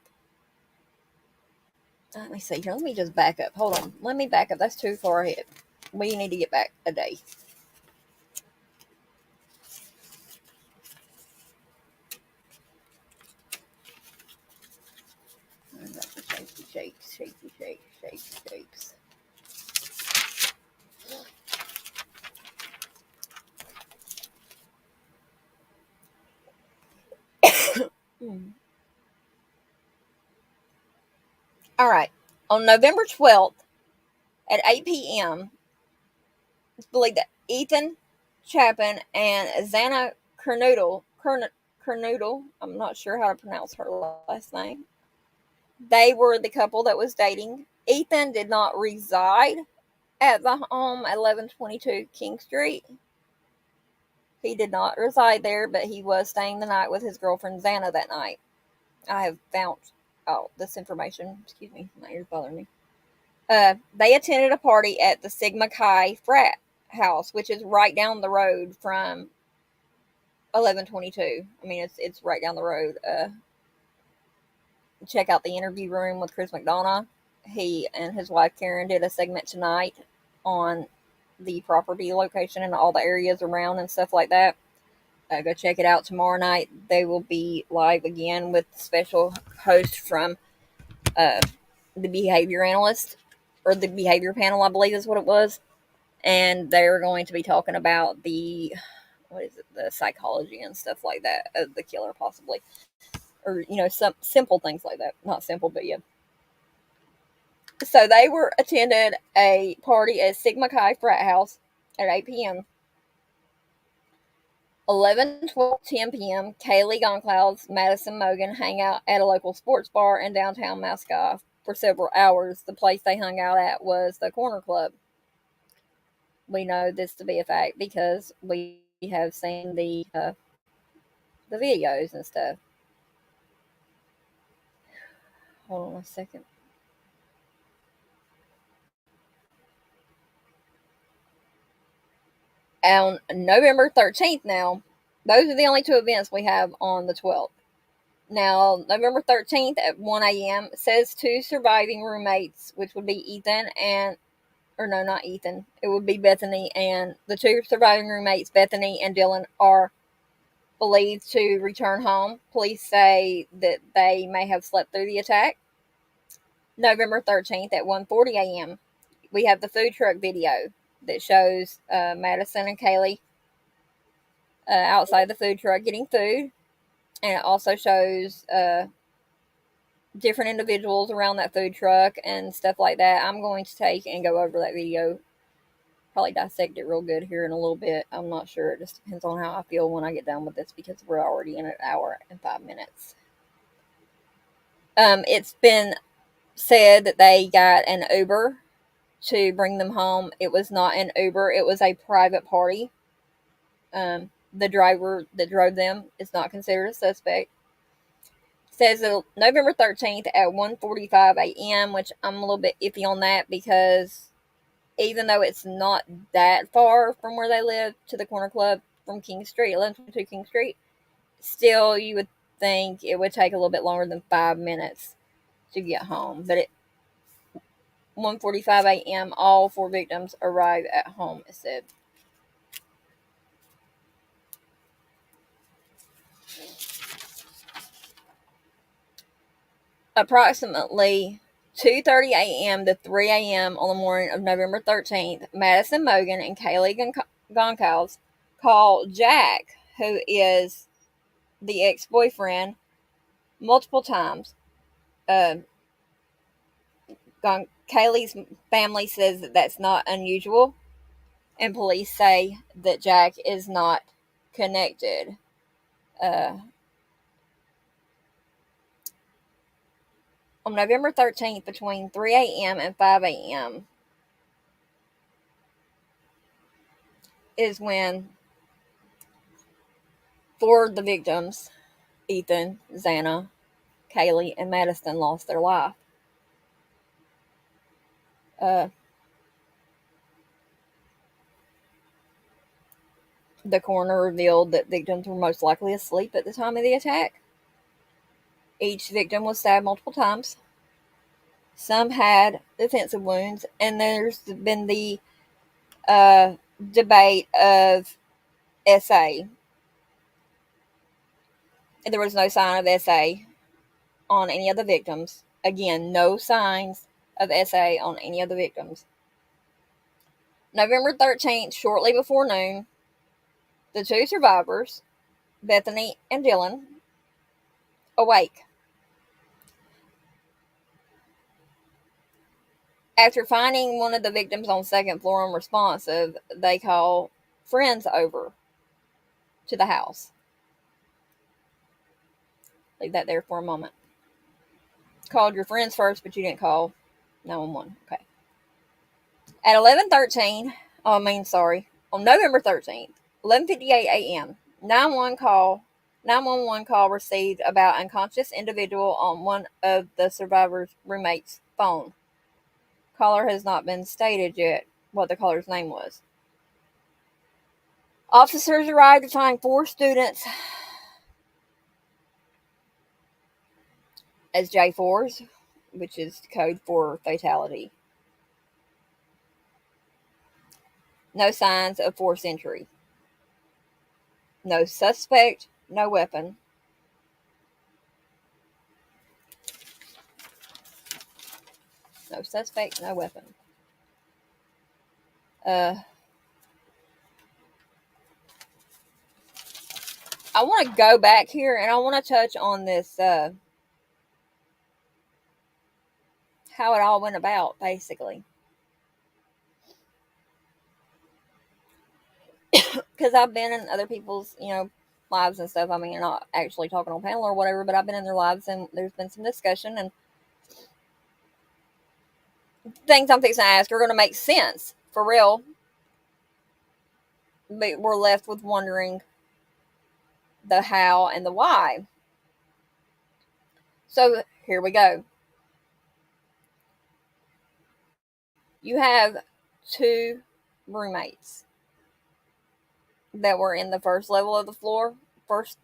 Let me see here. Let me just back up. Hold on. Let me back up. That's too far ahead. We need to get back a day. Shakes. All right. On November 12th at 8 p.m., it's believed that Ethan Chapin and Xana Kernodle, I'm not sure how to pronounce her last name, they were the couple that was dating. Ethan did not reside at the home at 1122 King Street. He did not reside there, but he was staying the night with his girlfriend Xana that night. I have found this information. Excuse me, my ears bothering me. They attended a party at the Sigma Chi frat house, which is right down the road from 1122. I mean, it's right down the road. Check out the interview room with Chris McDonough. He and his wife Karen did a segment tonight on the property location and all the areas around and stuff like that. Go check it out tomorrow night. They will be live again with special host from the behavior analyst or the behavior panel, I believe is what it was. And they're going to be talking about the psychology and stuff like that of the killer, possibly, or some simple things like that. Not simple, but yeah. So they attended a party at Sigma Chi frat house at 8 p.m. 11, 12, 10 p.m., Kaylee Gonclouds, Madison Mogan hang out at a local sports bar in downtown Moscow for several hours. The place they hung out at was the Corner Club. We know this to be a fact because we have seen the videos and stuff. Hold on a second. On November 13th now, those are the only two events we have on the 12th. Now, November 13th at 1 a.m. says two surviving roommates, which would be Ethan not Ethan. It would be Bethany, and the two surviving roommates, Bethany and Dylan, are believed to return home. Police say that they may have slept through the attack. November 13th at 1:40 a.m., we have the food truck video that shows Madison and Kaylee outside the food truck getting food. And it also shows different individuals around that food truck and stuff like that. I'm going to take and go over that video. Probably dissect it real good here in a little bit. I'm not sure. It just depends on how I feel when I get done with this because we're already in an hour and 5 minutes. It's been said that they got an Uber to bring them home. It was not an Uber. It was a private party. The driver that drove them is not considered a suspect. It says November 13th at 1:45 a.m., which I'm a little bit iffy on that because even though it's not that far from where they live to the Corner Club from King Street, 1122 King Street, still you would think it would take a little bit longer than 5 minutes to get home. But at 1:45 a.m., all four victims arrive at home, it said. Approximately 2:30 a.m. to 3 a.m. on the morning of November 13th, Madison Mogan and Kaylee Goncalves call Jack, who is the ex-boyfriend, multiple times. Kaylee's family says that that's not unusual, and police say that Jack is not connected. On November 13th, between 3 a.m. and 5 a.m., is when 4 of the victims, Ethan, Xana, Kaylee, and Madison, lost their life. The coroner revealed that victims were most likely asleep at the time of the attack. Each victim was stabbed multiple times. Some had defensive wounds, and there's been the debate of SA. There was no sign of SA on any of the victims. Again, no signs of SA on any of the victims. November 13th, shortly before noon, the 2 survivors, Bethany and Dylan, awake. After finding one of the victims on second floor unresponsive, they call friends over to the house. Leave that there for a moment. Called your friends first, but you didn't call 911. Okay. At 11:13, on November 13th, 11:58 a.m., 911 call received about unconscious individual on one of the survivors' roommate's phone. Caller has not been stated yet what the caller's name was. Officers arrived to find 4 students as J4s, which is code for fatality. No signs of forced entry. No suspect, no weapon. No suspect, no weapon. I want to go back here and I want to touch on this, how it all went about, basically. Because I've been in other people's, lives and stuff. I mean, not actually talking on panel or whatever, but I've been in their lives and there's been some discussion, and things I'm fixing to ask are going to make sense, for real. But we're left with wondering the how and the why. So here we go. You have 2 roommates that were in the first level of the floor, first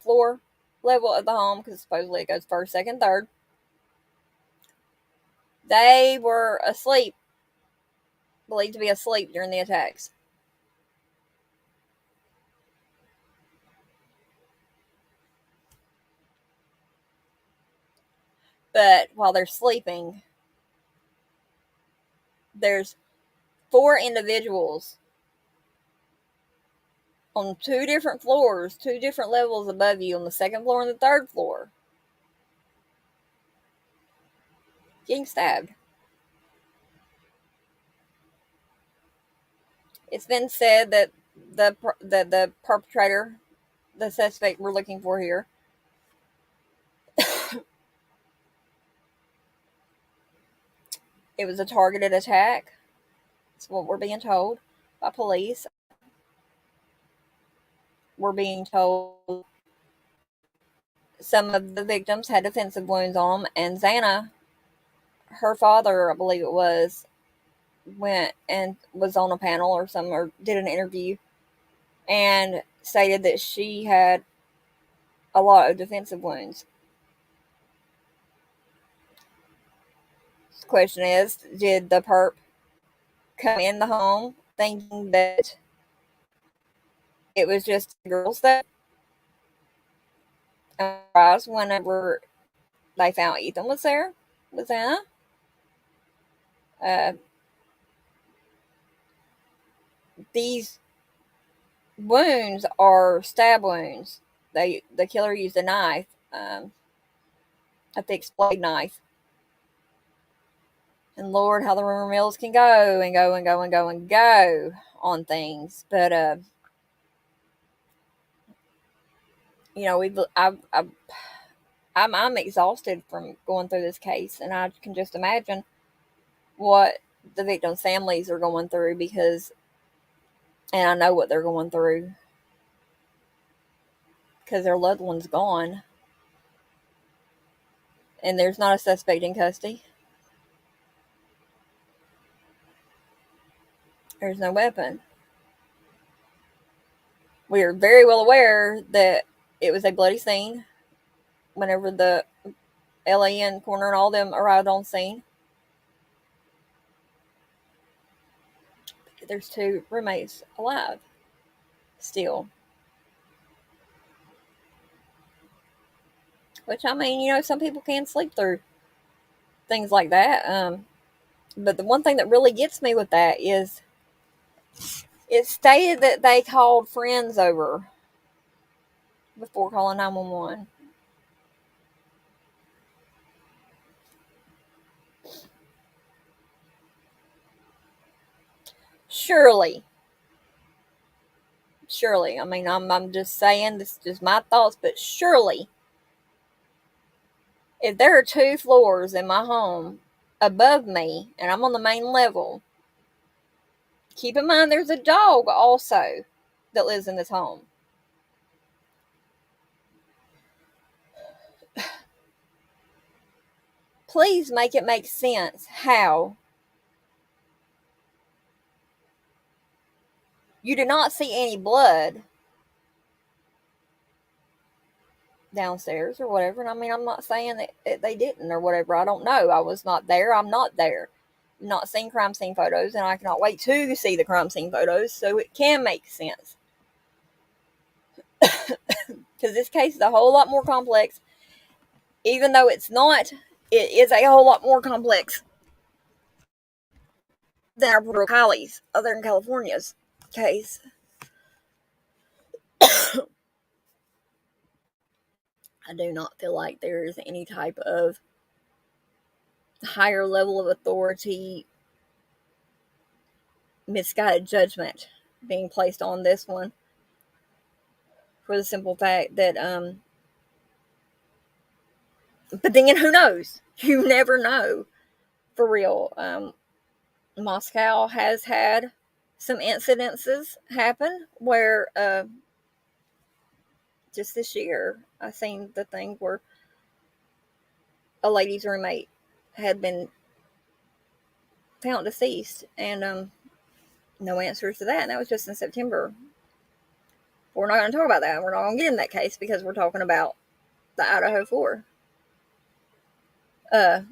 floor level of the home, because supposedly it goes first, second, third. They were asleep, believed to be asleep during the attacks. But while they're sleeping, there's 4 individuals on 2 different floors, 2 different levels above you, on the second floor and the third floor, getting stabbed. It's been said that the perpetrator, the suspect we're looking for here, it was a targeted attack. That's what we're being told by police. We're being told some of the victims had defensive wounds on them, and Xana, her father, I believe it was, went and was on a panel or did an interview and stated that she had a lot of defensive wounds. The question is, did the perp come in the home thinking that it was just girls that whenever they found Ethan was there with Anna. These wounds are stab wounds. The killer used a knife, a fixed blade knife. And Lord, how the rumor mills can go and go and go and go and go on things. But you know, I'm exhausted from going through this case, and I can just imagine what the victims' families are going through, because, and I know what they're going through, because their loved one's gone, and there's not a suspect in custody. There's no weapon. We are very well aware that it was a bloody scene whenever the LAN coroner and all them arrived on scene. There's 2 roommates alive still. Which, I mean, you know, some people can sleep through things like that. But the one thing that really gets me with that is it stated that they called friends over before calling 911. Surely, I mean, I'm just saying, this is just my thoughts, but surely, if there are 2 floors in my home above me and I'm on the main level, keep in mind there's a dog also that lives in this home. Please make it make sense how you did not see any blood downstairs or whatever. And I mean, I'm not saying that they didn't or whatever. I don't know. I was not there. I'm not there. I've not seen crime scene photos, and I cannot wait to see the crime scene photos so it can make sense. Because this case is a whole lot more complex. Even though it's not, it is a whole lot more complex than our Puerto Rico other than California's case. I do not feel like there is any type of higher level of authority, misguided judgment being placed on this one, for the simple fact that but then who knows? You never know, for real. Moscow has had some incidences happen where just this year I seen the thing where a lady's roommate had been found deceased, and no answers to that, and that was just in September. We're not going to talk about that. We're not going to get in that case because we're talking about the Idaho 4. Oh,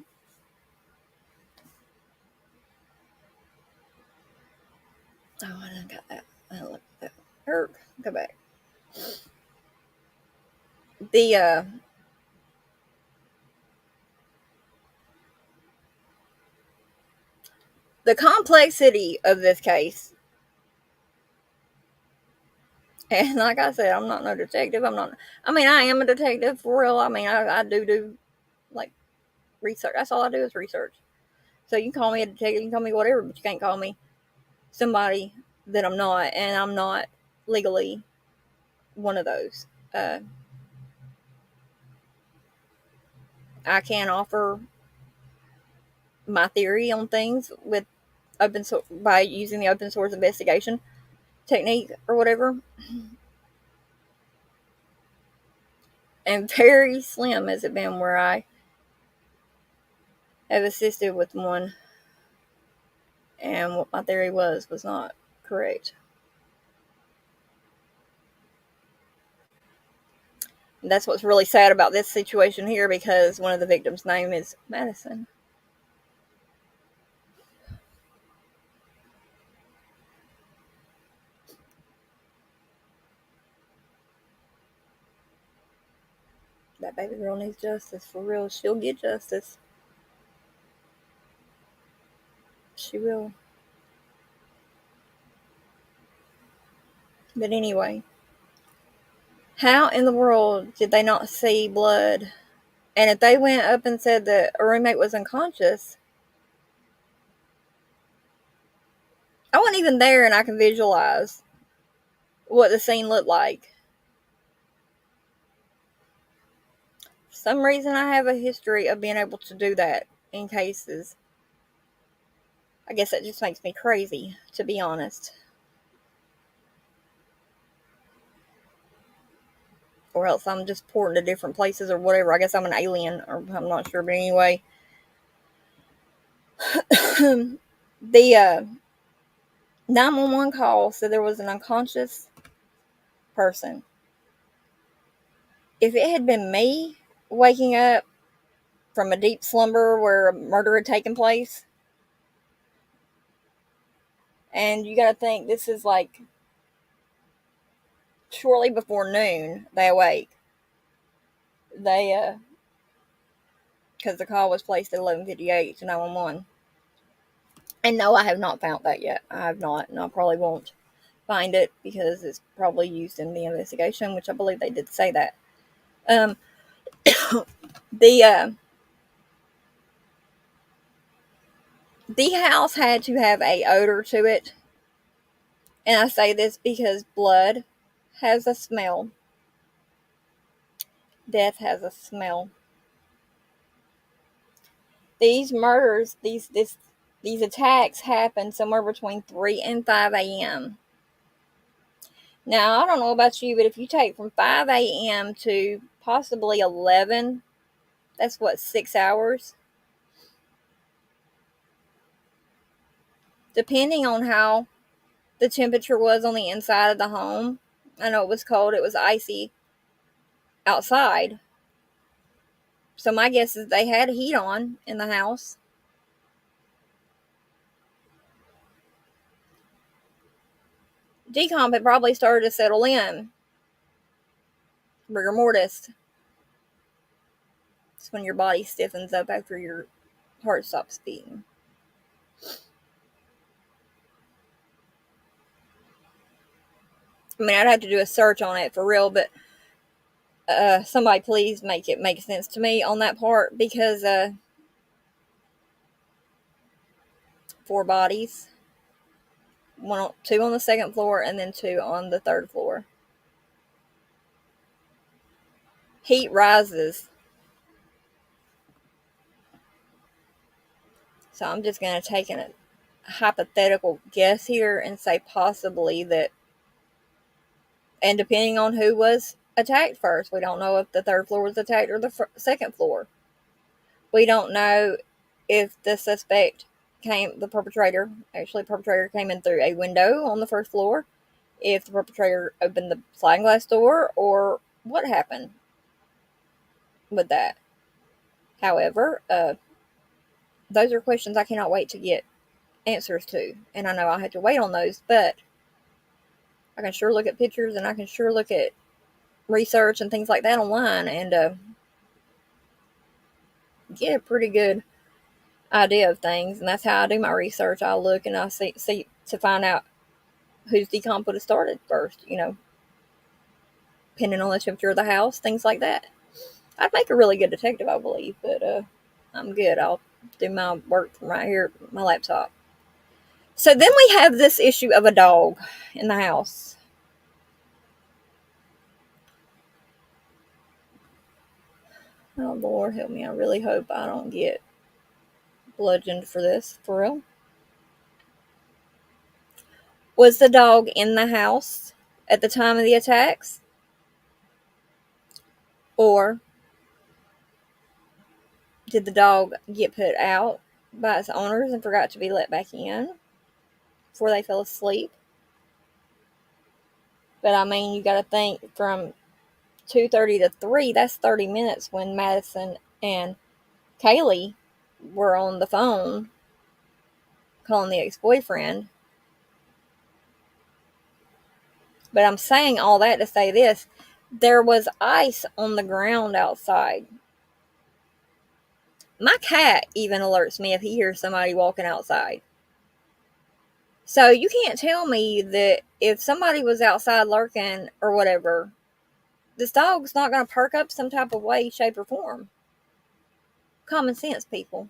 I done got that. I looked at that. Go back. The complexity of this case, and like I said, I'm not no detective. I am a detective for real. I mean, I do like research. That's all I do is research. So you can call me a detective, you can call me whatever, but you can't call me somebody that I'm not, and I'm not legally one of those. I can offer my theory on things with by using the open source investigation technique or whatever, and very slim has it been where I have assisted with one and what my theory was not correct. And that's what's really sad about this situation here, because one of the victims' name is Madison. That baby girl needs justice, for real. She'll get justice. She will. But anyway, how in the world did they not see blood? And if they went up and said that a roommate was unconscious, I wasn't even there and I can visualize what the scene looked like. For some reason, I have a history of being able to do that in cases. I guess that just makes me crazy, to be honest. Or else I'm just porting to different places or whatever. I guess I'm an alien, or I'm not sure. But anyway, the 911 call said there was an unconscious person. If it had been me waking up from a deep slumber where a murder had taken place, and you got to think this is like shortly before noon, they awake. They because the call was placed at 11:58 to 911. And no, I have not found that yet. I have not, and I probably won't find it because it's probably used in the investigation, which I believe they did say that. The house had to have a odor to it, and I say this because blood has a smell. Death has a smell. These murders, these attacks happened somewhere between 3 and 5 a.m. Now, I don't know about you, but if you take from 5 a.m. to possibly 11, that's what, 6 hours? Depending on how the temperature was on the inside of the home. I know it was cold, it was icy outside. So my guess is they had heat on in the house. Decomp had probably started to settle in. Rigor mortis. It's when your body stiffens up after your heart stops beating. I mean, I'd have to do a search on it for real, but somebody please make it make sense to me on that part, because 4 bodies, 2 on the second floor and then 2 on the third floor. Heat rises. So I'm just going to take a hypothetical guess here and say possibly that, and depending on who was attacked first, we don't know if the third floor was attacked or the second floor. We don't know if the perpetrator came in through a window on the first floor, if the perpetrator opened the sliding glass door, or what happened with that. However, those are questions I cannot wait to get answers to, and I know I'll have to wait on those, but I can sure look at pictures and I can sure look at research and things like that online and get a pretty good idea of things. And that's how I do my research. I look and I see to find out whose decomp would have started first, depending on the temperature of the house, things like that. I'd make a really good detective, I believe, but I'm good. I'll do my work from right here at my laptop. So then we have this issue of a dog in the house. Oh, Lord, help me. I really hope I don't get bludgeoned for this, for real. Was the dog in the house at the time of the attacks? Or did the dog get put out by its owners and forgot to be let back in before they fell asleep? But I mean, you got to think from 2:30 to 3, that's 30 minutes when Madison and Kaylee were on the phone calling the ex-boyfriend. But I'm saying all that to say this. there was ice on the ground outside. My cat even alerts me if he hears somebody walking outside. So you can't tell me that if somebody was outside lurking or whatever, this dog's not going to perk up some type of way, shape, or form. Common sense, people.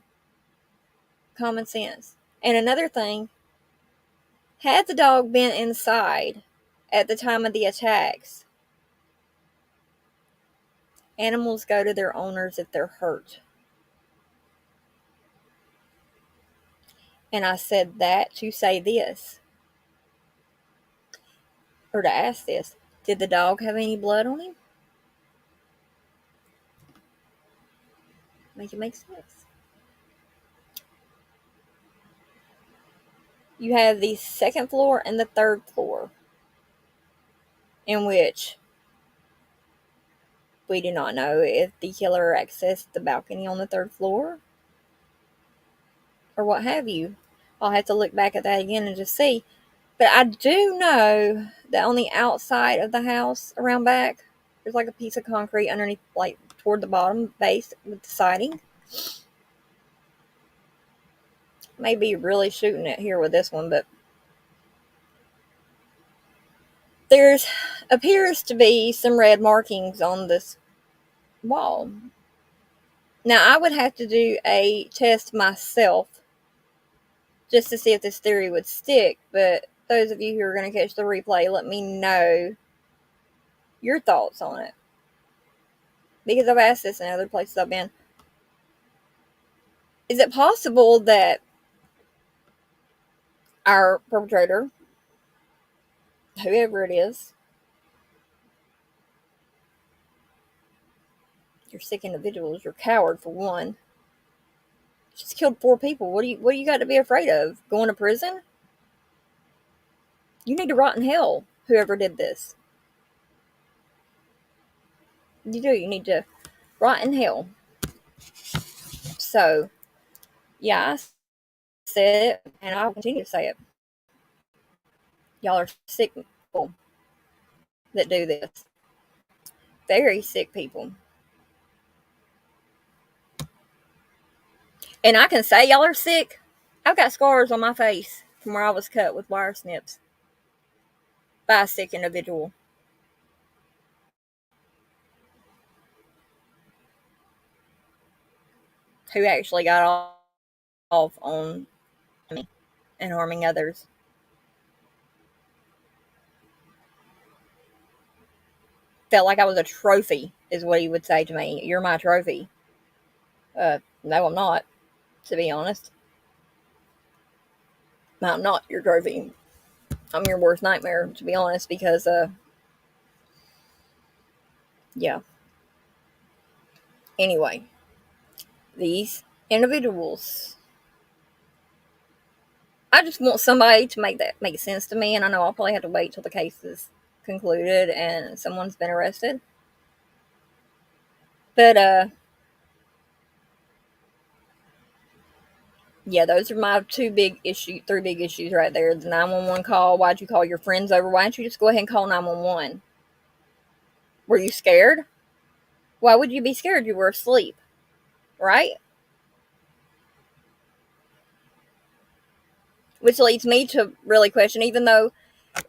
Common sense. And another thing, had the dog been inside at the time of the attacks, animals go to their owners if they're hurt. And I said that to say this, or to ask this. Did the dog have any blood on him? Make it make sense. You have the second floor and the third floor, in which we do not know if the killer accessed the balcony on the third floor or what have you. I'll have to look back at that again and just see. But I do know that on the outside of the house, around back, there's like a piece of concrete underneath, like toward the bottom base with the siding. Maybe really shooting it here with this one, but there's appears to be some red markings on this wall. Now, I would have to do a test myself just to see if this theory would stick, but those of you who are going to catch the replay, let me know your thoughts on it. Because I've asked this in other places I've been. Is it possible that our perpetrator, whoever it is, you're sick individuals, you're a coward for one, just killed 4 people. What do you got to be afraid of? Going to prison? You need to rot in hell, whoever did this. You do. You need to rot in hell. So, yeah, I said it, and I'll continue to say it. Y'all are sick people that do this. Very sick people. And I can say y'all are sick. I've got scars on my face from where I was cut with wire snips by a sick individual. Who actually got off on me and harming others. Felt like I was a trophy, is what he would say to me. You're my trophy. No, I'm not, to be honest. I'm not your trophy. I'm your worst nightmare, to be honest, because, yeah. Anyway, these individuals, I just want somebody to make sense to me, and I know I'll probably have to wait till the case is concluded and someone's been arrested. But, yeah, those are my 3 big issues right there. The 911 call. Why'd you call your friends over? Why don't you just go ahead and call 911? Were you scared? Why would you be scared? You were asleep, right? Which leads me to really question, even though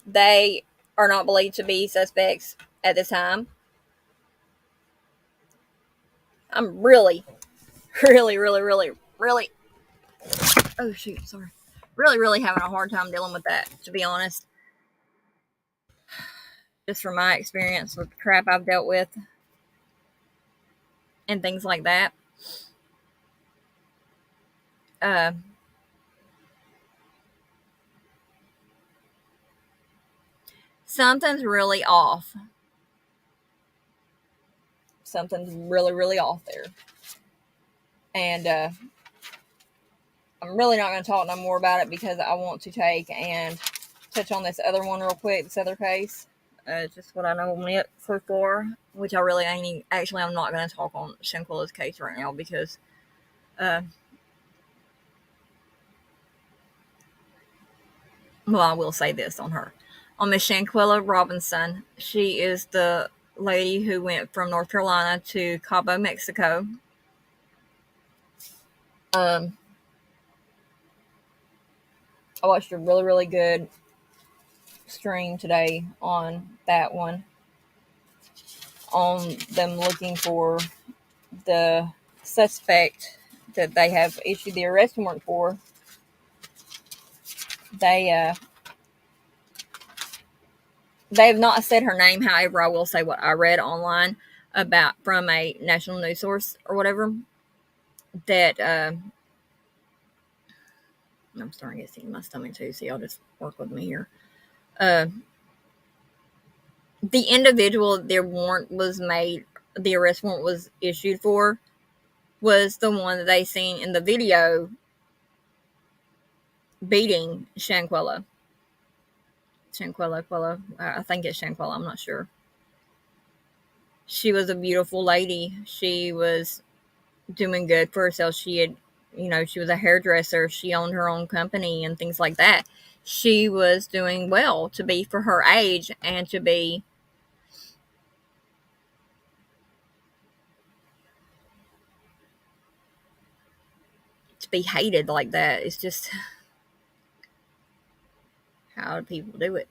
they are not believed to be suspects at this time, I'm really, oh shoot, sorry. Really having a hard time dealing with that, to be honest. Just from my experience with the crap I've dealt with and things like that. Something's really off. Something's really off there. And I'm really not going to talk no more about it because I want to take and touch on this other one real quick, this other case. Just what I know on it so far, which I really ain't. Actually, I'm not going to talk on Shanquilla's case right now because, well, I will say this on her. On Miss Shanquilla Robinson, she is the lady who went from North Carolina to Cabo, Mexico. I watched a really, really good stream today on that one, on them looking for the suspect that they have issued the arrest warrant for. They have not said her name. However, I will say what I read online about from a national news source or whatever, that I'm starting to get sick in my stomach too, so y'all just work with me here. The individual the arrest warrant was issued for, was the one that they seen in the video beating Shanquella. I think it's Shanquella, I'm not sure. She was a beautiful lady. She was doing good for herself. She had, she was a hairdresser. She owned her own company and things like that. She was doing well to be for her age, and to be hated like that. It's just, how do people do it?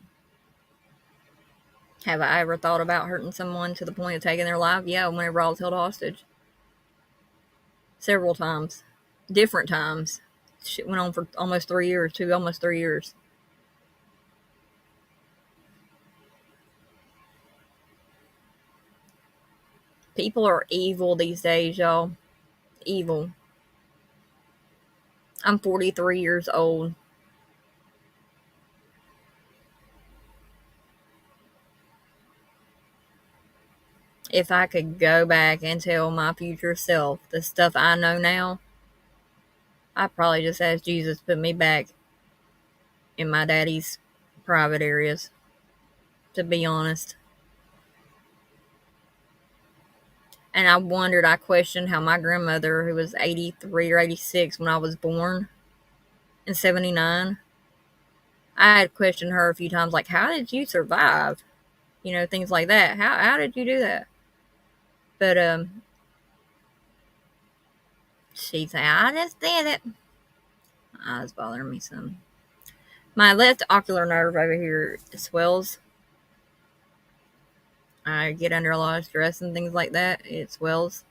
Have I ever thought about hurting someone to the point of taking their life? Yeah, whenever I was held hostage. Several times. Different times. Shit went on for almost 3 years, almost 3 years. People are evil these days, y'all. Evil. I'm 43 years old. If I could go back and tell my future self the stuff I know now, I'd probably just ask Jesus to put me back in my daddy's private areas, to be honest. And I questioned how my grandmother, who was 83 or 86 when I was born, in 79, I had questioned her a few times, like, how did you survive? Things like that. How did you do that? But, she'd say, I just did it. Eyes bothering me some. My left ocular nerve over here swells. I get under a lot of stress and things like that. It swells.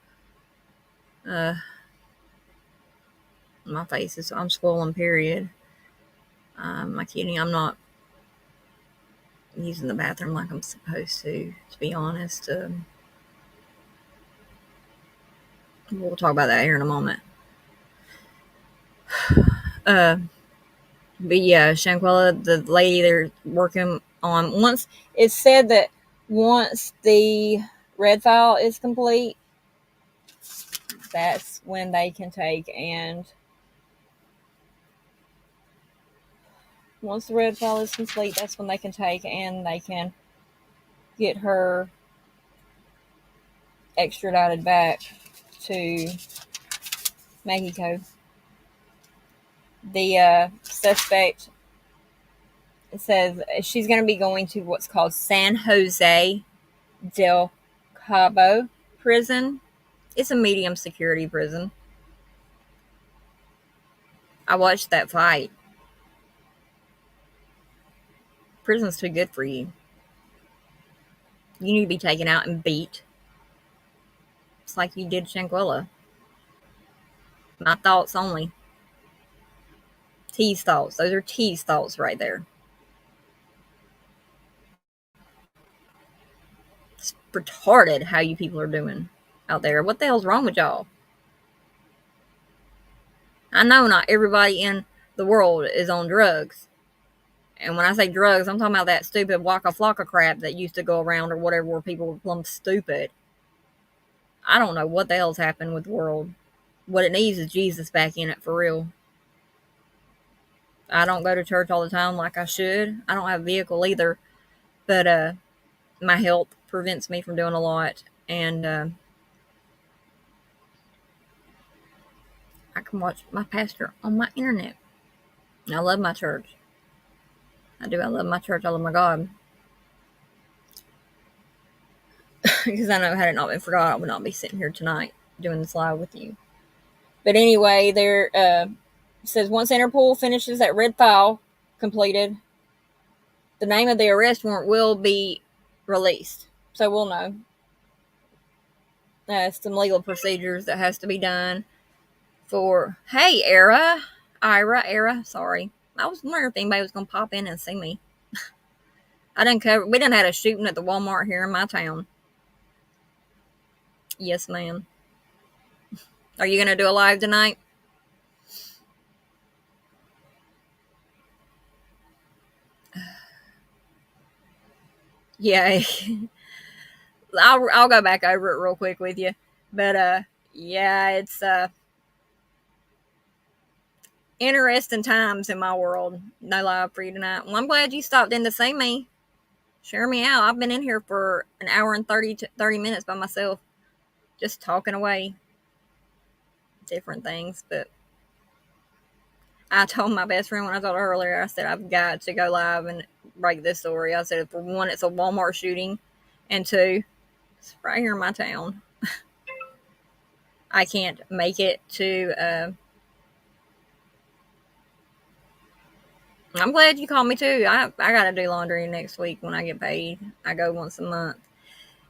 My face I'm swollen, period. My kidney, I'm not using the bathroom like I'm supposed to be honest. We'll talk about that here in a moment. But yeah, Shanquella, the lady they're working on, once it's said that once the red file is complete, that's when they can take, and once the red file is complete, that's when they can take and they can get her extradited back to Mexico. The suspect, it says she's going to be going to what's called San Jose del Cabo prison. It's a medium security prison. I watched that fight. Prison's too good for you. You need to be taken out and beat. It's like you did Shanquella. My thoughts only. Tease thoughts. Those are tease thoughts right there. It's retarded how you people are doing out there. What the hell's wrong with y'all? I know not everybody in the world is on drugs. And when I say drugs, I'm talking about that stupid Waka Flocka crap that used to go around or whatever, where people were plumb stupid. I don't know what the hell's happened with the world. What it needs is Jesus back in it for real. I don't go to church all the time like I should. I don't have a vehicle either. But my health prevents me from doing a lot. And I can watch my pastor on my internet. I love my church. I do. I love my church. I love my God. because I know had it not been forgot, I would not be sitting here tonight doing this live with you. But anyway, there says once Interpol finishes that red file completed, the name of the arrest warrant will be released. So we'll know. Some legal procedures that has to be done for, hey, Ira, sorry. I was wondering if anybody was going to pop in and see me. We done had a shooting at the Walmart here in my town. Yes, ma'am. Are you going to do a live tonight? Yeah. I'll go back over it real quick with you. But, yeah, it's, interesting times in my world. No live for you tonight. Well, I'm glad you stopped in to see me. Share me out. I've been in here for an hour and 30 minutes by myself. Just talking away. Different things. But I told my best friend when I told her earlier, I said, I've got to go live and break this story. I said, for one, it's a Walmart shooting. And two, it's right here in my town. I can't make it to... I'm glad you called me too. I got to do laundry next week when I get paid. I go once a month.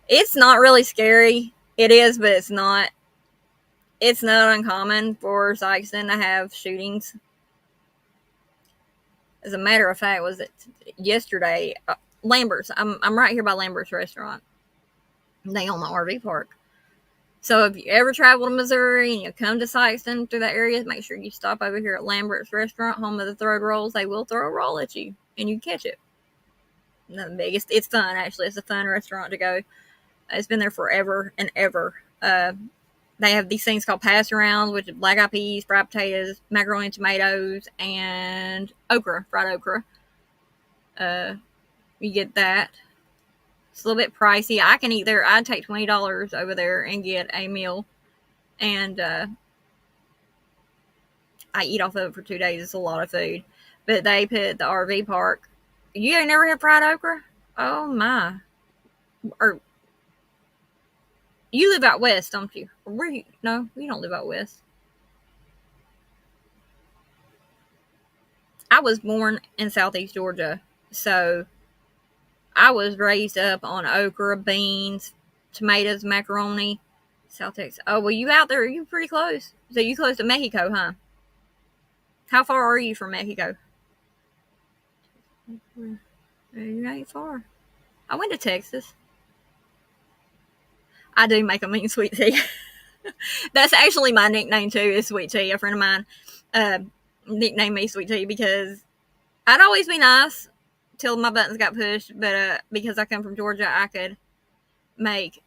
It's not really scary. It is, but it's not. It's not uncommon for Sikeston to have shootings. As a matter of fact, was it yesterday? Lambert's. I'm right here by Lambert's restaurant. They own the RV park. So if you ever travel to Missouri and you come to Sikeston through that area, make sure you stop over here at Lambert's restaurant, home of the throwed rolls. They will throw a roll at you and you catch it. Nothing big. It's fun, actually. It's a fun restaurant to go. It's been there forever and ever. They have these things called pass arounds, which is black eyed peas, fried potatoes, macaroni and tomatoes, and okra, fried okra. You get that. It's a little bit pricey. I can eat there. I'd take $20 over there and get a meal. And I eat off of it for 2 days. It's a lot of food. But they put the RV park. You ain't never had fried okra? Oh, my. Or you live out west, don't you? Or no, you don't live out west. I was born in southeast Georgia. So I was raised up on okra, beans, tomatoes, macaroni, South Texas. Oh, well, you out there? You pretty close. So you close to Mexico, huh? How far are you from Mexico? You ain't far. I went to Texas. I do make a mean sweet tea. That's actually my nickname too, is Sweet Tea. A friend of mine nicknamed me Sweet Tea because I'd always be nice till my buttons got pushed. But because I come from Georgia, I could make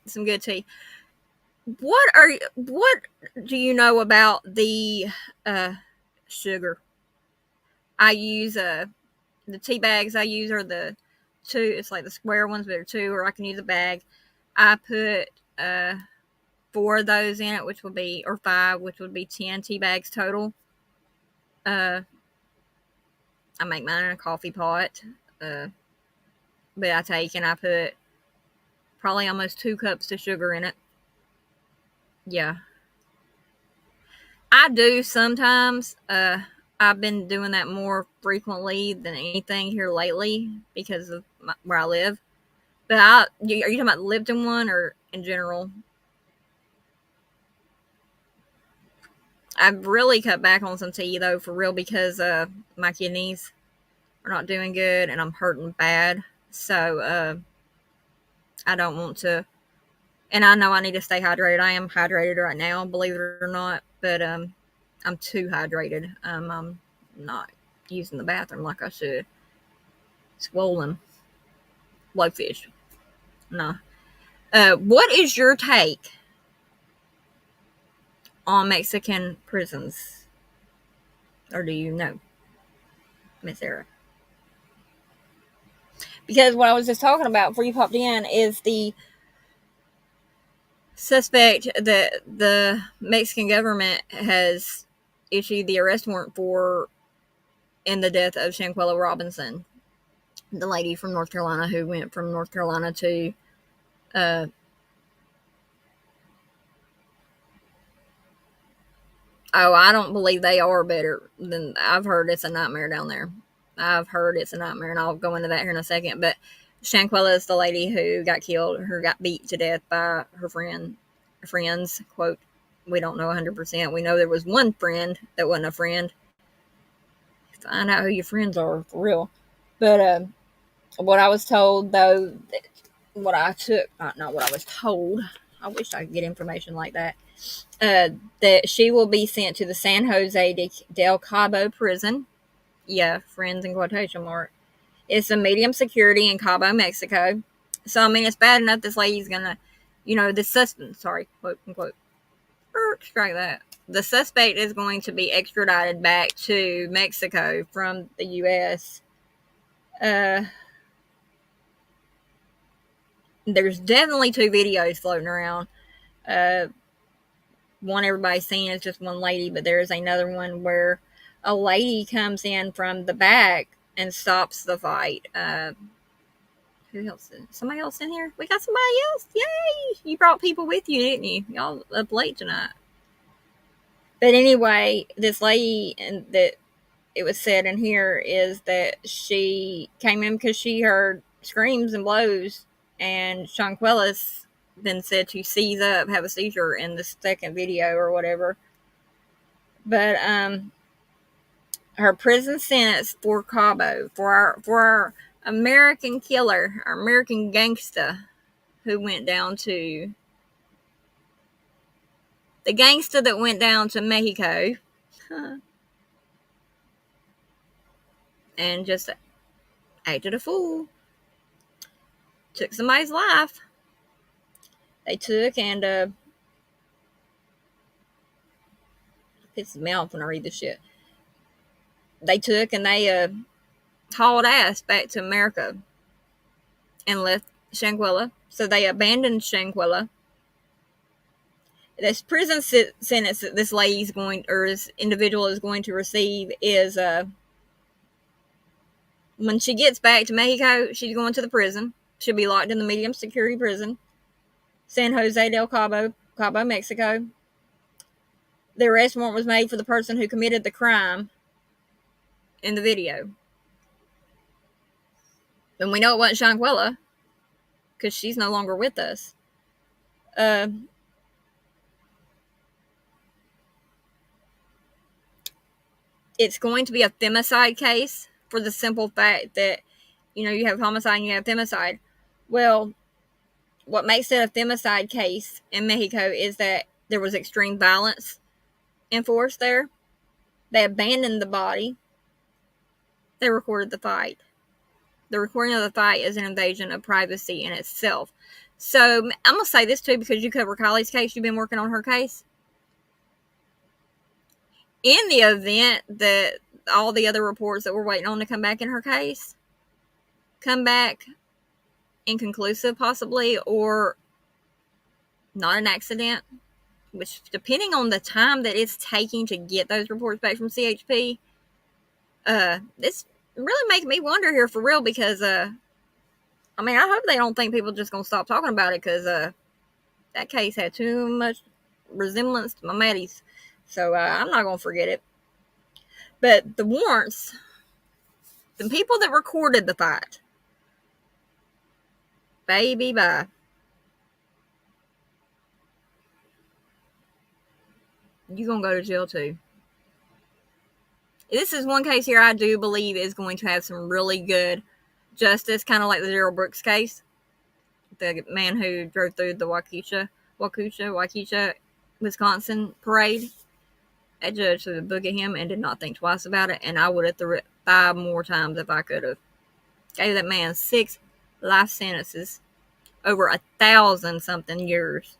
some good tea. What do you know about the sugar? I use the tea bags I use are the two. It's like the square ones, but they're two, or I can use a bag. I put 4 of those in it, which would be, or 5, which would be 10 tea bags total. I make mine in a coffee pot. But I take and I put probably almost 2 cups of sugar in it. Yeah. I do sometimes. I've been doing that more frequently than anything here lately because of where I live. But are you talking about the Lipton one or in general? I've really cut back on some tea though, for real, because my kidneys are not doing good and I'm hurting bad. So I don't want to. And I know I need to stay hydrated. I am hydrated right now, believe it or not. But I'm too hydrated. I'm not using the bathroom like I should. Swollen. Blowfish. No. What is your take on Mexican prisons? Or do you know, Miss Sarah? Because what I was just talking about before you popped in is the suspect that the Mexican government has issued the arrest warrant for in the death of Shanquella Robinson, the lady from North Carolina who went from North Carolina to Oh, I don't believe they are better than. I've heard it's a nightmare down there. I've heard it's a nightmare, and I'll go into that here in a second. But Shanquella is the lady who got killed, who got beat to death by her friends. Quote, we don't know 100%. We know there was one friend that wasn't a friend. Find out who your friends are for real. But what I was told, though, what I took, not what I was told. I wish I could get information like that. That she will be sent to the San Jose del Cabo prison. Yeah, friends in quotation mark. It's a medium security in Cabo, Mexico. So, I mean, it's bad enough this lady's gonna, the suspect, sorry, quote unquote, strike that. The suspect is going to be extradited back to Mexico from the U.S. There's definitely 2 videos floating around. One everybody's seen is just one lady, but there's another one where a lady comes in from the back and stops the fight. Who else? Somebody else in here? We got somebody else? Yay! You brought people with you, didn't you? Y'all up late tonight. But anyway, this lady, and that it was said in here, is that she came in because she heard screams and blows, and Shanquella's been said to seize up, have a seizure in the second video or whatever. But her prison sentence for Cabo, for our American killer, our American gangsta, who went down to the gangsta that went down to Mexico and just acted a fool, took somebody's life. They took and pisses me off when I read this shit. They took and they hauled ass back to America and left Shanquella. So they abandoned Shanquella. This prison sentence that this lady's going, or this individual is going to receive, is when she gets back to Mexico, she's going to the prison. She'll be locked in the medium security prison, San Jose del Cabo, Mexico. The arrest warrant was made for the person who committed the crime in the video. And we know it wasn't Shanquella, because she's no longer with us. It's going to be a femicide case for the simple fact that, you have homicide and you have femicide. Well, what makes it a femicide case in Mexico is that there was extreme violence enforced there. They abandoned the body. They recorded the fight. The recording of the fight is an invasion of privacy in itself. So I'm going to say this too, because you cover Kylie's case. You've been working on her case. In the event that all the other reports that we're waiting on to come back in her case come back inconclusive, possibly, or not an accident, which, depending on the time that it's taking to get those reports back from CHP, this really making me wonder here for real, because I hope they don't think people just gonna stop talking about it, because that case had too much resemblance to my Maddie's. So I'm not going to forget it. But the warrants, the people that recorded the fight, baby, bye. You're going to go to jail too. This is one case here I do believe is going to have some really good justice, kind of like the Daryl Brooks case. The man who drove through the Waukesha, Wisconsin parade. That judge threw the book at him and did not think twice about it, and I would have threw it 5 more times if I could have. Gave that man 6 life sentences over 1,000-something years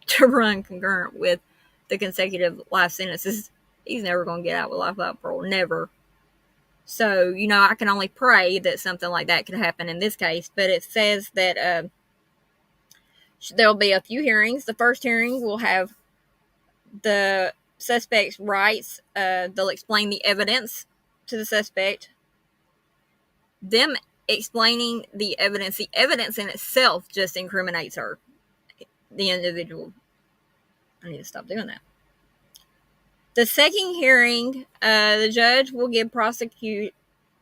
to run concurrent with the consecutive life sentences. He's never going to get out with life without parole. Never. So, I can only pray that something like that could happen in this case, but it says that there'll be a few hearings. The first hearing will have the suspect's rights. They'll explain the evidence to the suspect. Them explaining the evidence. The evidence in itself just incriminates her, the individual. I need to stop doing that. The second hearing, the judge will give prosecution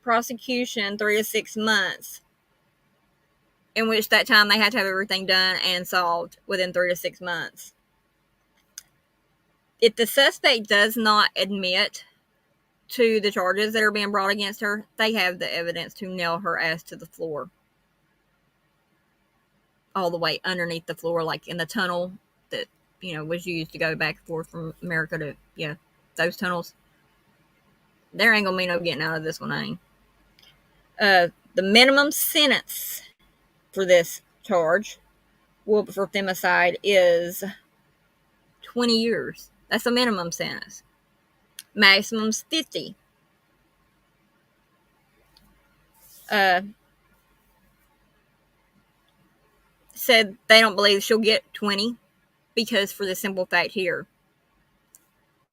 3 to 6 months, in which that time they have to have everything done and solved within 3 to 6 months. If the suspect does not admit to the charges that are being brought against her, they have the evidence to nail her ass to the floor. All the way underneath the floor, like in the tunnel that, was used to go back and forth from America to, those tunnels. There ain't gonna be no getting out of this one, ain't. The minimum sentence for this charge for femicide is 20 years. That's the minimum sentence. Maximum's 50. Said they don't believe she'll get 20 because for the simple fact here,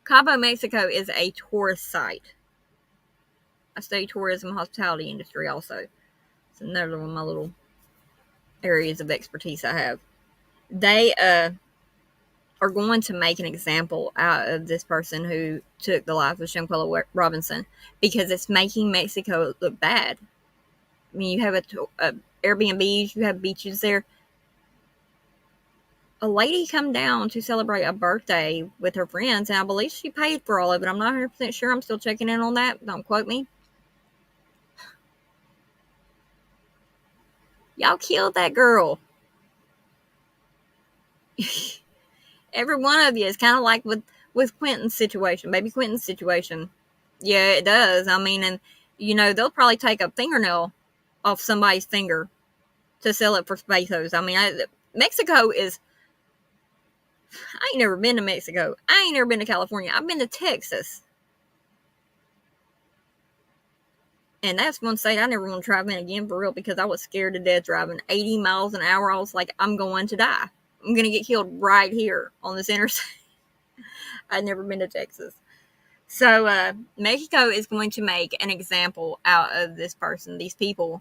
Cabo, Mexico is a tourist site. I study tourism and hospitality industry also. It's another one of my little areas of expertise I have. They are going to make an example out of this person who took the life of Shanquella Robinson because it's making Mexico look bad. I mean, you have a Airbnbs, you have beaches there. A lady come down to celebrate a birthday with her friends, and I believe she paid for all of it. I'm not 100% sure. I'm still checking in on that. Don't quote me. Y'all killed that girl. Every one of you is kind of like with Quentin's situation, baby Quentin's situation. Yeah, it does. I mean, and they'll probably take a fingernail off somebody's finger to sell it for pesos. I mean, Mexico is. I ain't never been to Mexico. I ain't never been to California. I've been to Texas. And that's one state I never want to drive in again for real because I was scared to death driving 80 miles an hour. I was like, I'm going to die. I'm going to get killed right here on this interstate. I'd never been to Texas. So Mexico is going to make an example out of this person, these people.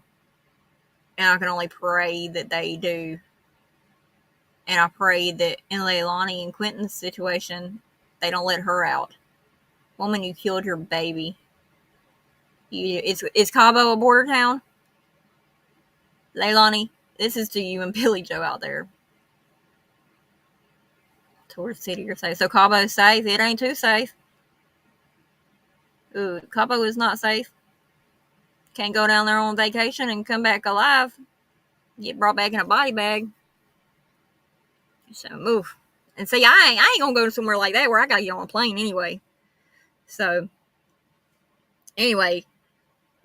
And I can only pray that they do. And I pray that in Leilani and Quentin's situation, they don't let her out. Woman, you killed your baby. Is Cabo a border town? Leilani, this is to you and Billy Joe out there. Tourist city or safe. So Cabo's safe. It ain't too safe. Ooh, Cabo is not safe. Can't go down there on vacation and come back alive. Get brought back in a body bag. So move. And see, I ain't gonna go to somewhere like that where I gotta get on a plane anyway. So anyway,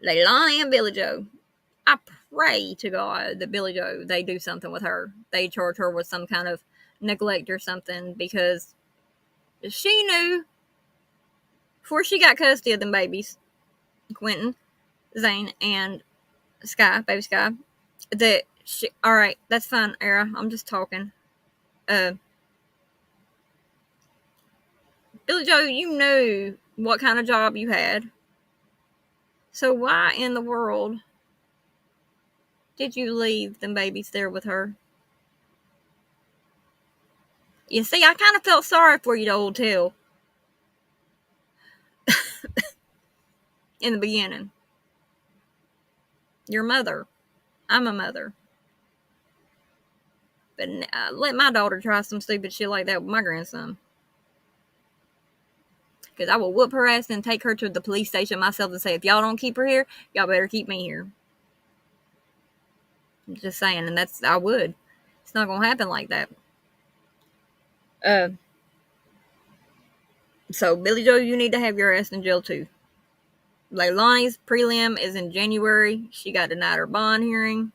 Leilani and Billy Joe. I pray to God that Billy Joe, they do something with her. They charge her with some kind of neglect or something because she knew before she got custody of them babies, Quentin, Zane, and Sky, baby Sky, that she, all right, that's fine, Era. I'm just talking. Billy Joe, you knew what kind of job you had. So why in the world did you leave them babies there with her? You see, I kind of felt sorry for you, to old tell. In the beginning. Your mother. I'm a mother. But let my daughter try some stupid shit like that with my grandson. Because I will whoop her ass and take her to the police station myself and say, if y'all don't keep her here, y'all better keep me here. I'm just saying, and I would. It's not going to happen like that. So, Billy Joe, you need to have your ass in jail too. Leilani's prelim is in January. She got denied her bond hearing.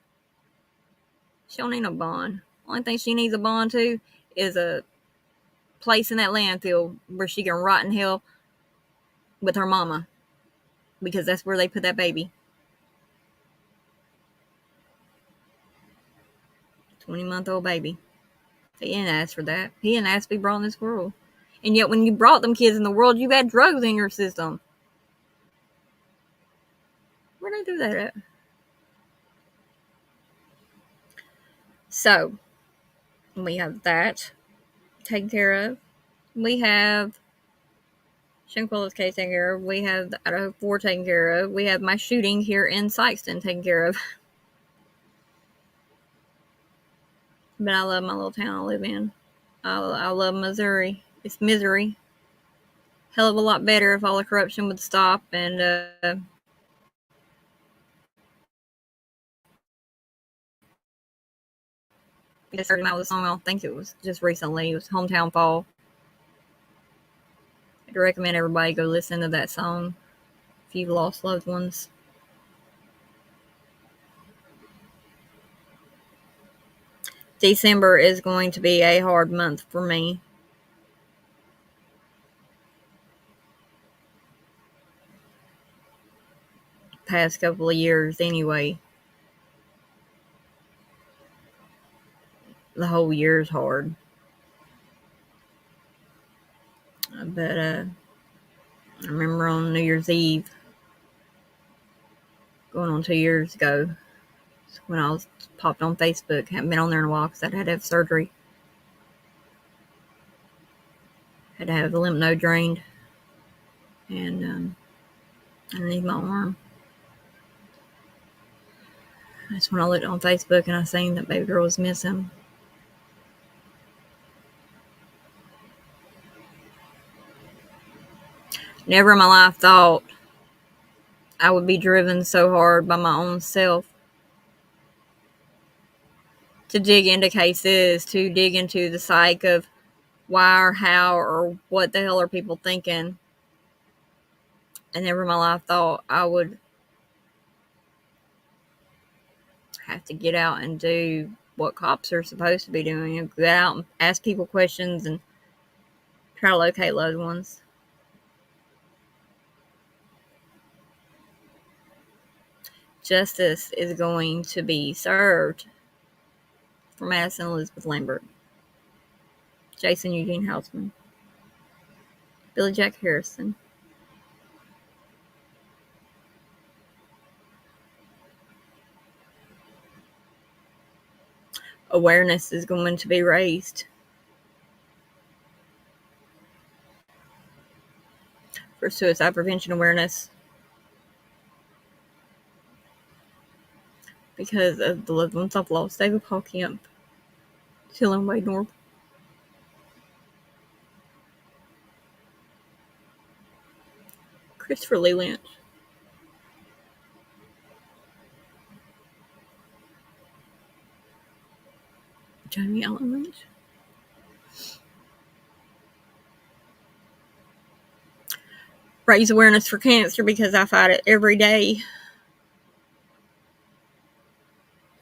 She don't need no bond. Only thing she needs a bond to is a place in that landfill where she can rot in hell with her mama. Because that's where they put that baby. 20-month-old baby. He didn't ask for that. He didn't ask to be brought in this world. And yet when you brought them kids in the world, you had drugs in your system. Where'd they do that at? So, we have that taken care of. We have Shanquilla's case taken care of. We have the Idaho 4 taken care of. We have my shooting here in Sikeston taken care of. But I love my little town I live in. I love Missouri. It's misery. Hell of a lot better if all the corruption would stop and I just heard him out with a song. I think it was just recently. It was Hometown Fall. I'd recommend everybody go listen to that song if you've lost loved ones. December is going to be a hard month for me. Past couple of years anyway. The whole year is hard. But I remember on New Year's Eve, going on 2 years ago, when I was popped on Facebook. Hadn't been on there in a while because I had to have surgery. Had to have the lymph node drained. And underneath my arm. That's when I looked on Facebook and I seen that baby girl was missing. Never in my life thought I would be driven so hard by my own self to dig into cases, to dig into the psyche of why or how or what the hell are people thinking. And never in my life thought I would have to get out and do what cops are supposed to be doing. You know, get out and ask people questions and try to locate loved ones. Justice is going to be served for Madison Elizabeth Lambert, Jason Eugene Houseman, Billy Jack Harrison, awareness is going to be raised for suicide prevention awareness because of the loved ones I've lost. David Paul Kemp, Dylan Wade North, Christopher Lee Lynch, Jamie Allen Lynch, raise awareness for cancer because I fight it every day.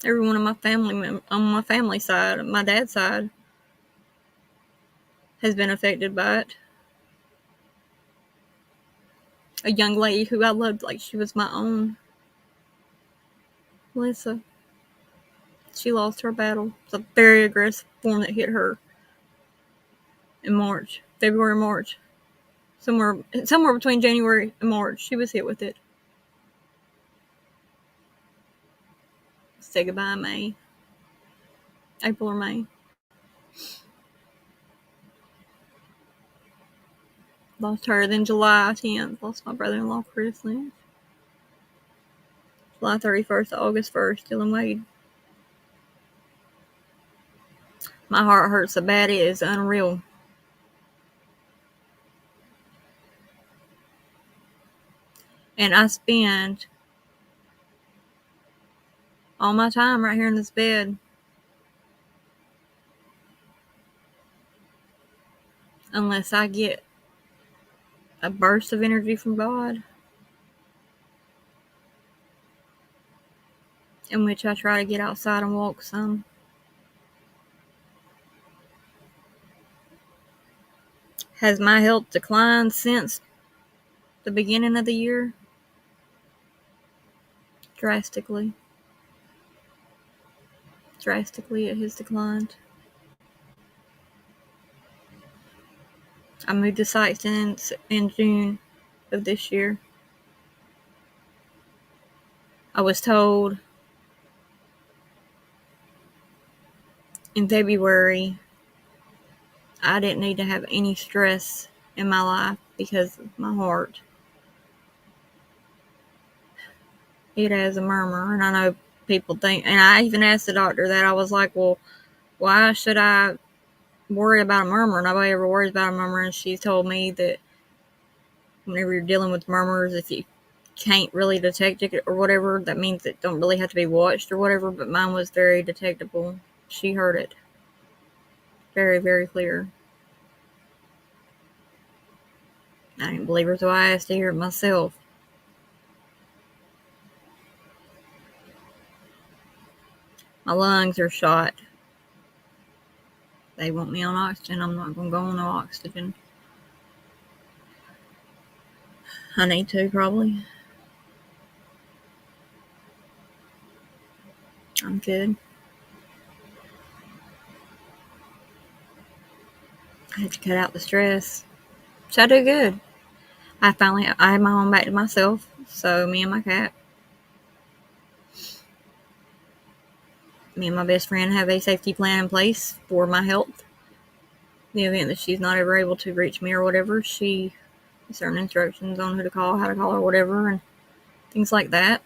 Everyone on my family side, my dad's side, has been affected by it. A young lady who I loved like she was my own, Melissa. She lost her battle. It's a very aggressive form that hit her in February, March. Somewhere between January and March, she was hit with it. Say goodbye in May. April or May. Lost her. Then July 10th, lost my brother-in-law, Chris Lynch. July 31st to August 1st, Dylan Wade. My heart hurts so bad it is unreal. And I spend all my time right here in this bed. Unless I get a burst of energy from God, in which I try to get outside and walk some. Has my health declined since the beginning of the year? Drastically. Drastically, it has declined. I moved to Sikeston in June of this year. I was told in February, I didn't need to have any stress in my life because of my heart. It has a murmur, and I know people think, and I even asked the doctor that. I was like, well, why should I worry about a murmur? Nobody ever worries about a murmur. And she told me that whenever you're dealing with murmurs, if you can't really detect it or whatever, that means it don't really have to be watched or whatever. But mine was very detectable. She heard it very, very clear. I didn't believe her, so I asked to hear it myself. My lungs are shot. They want me on oxygen. I'm not going to go on no oxygen. I need to, probably. I'm good. I had to cut out the stress. So I do good. I had my home back to myself. So me and my cat. Me and my best friend have a safety plan in place for my health. In the event that she's not ever able to reach me or whatever, she has certain instructions on who to call, how to call, or whatever, and things like that.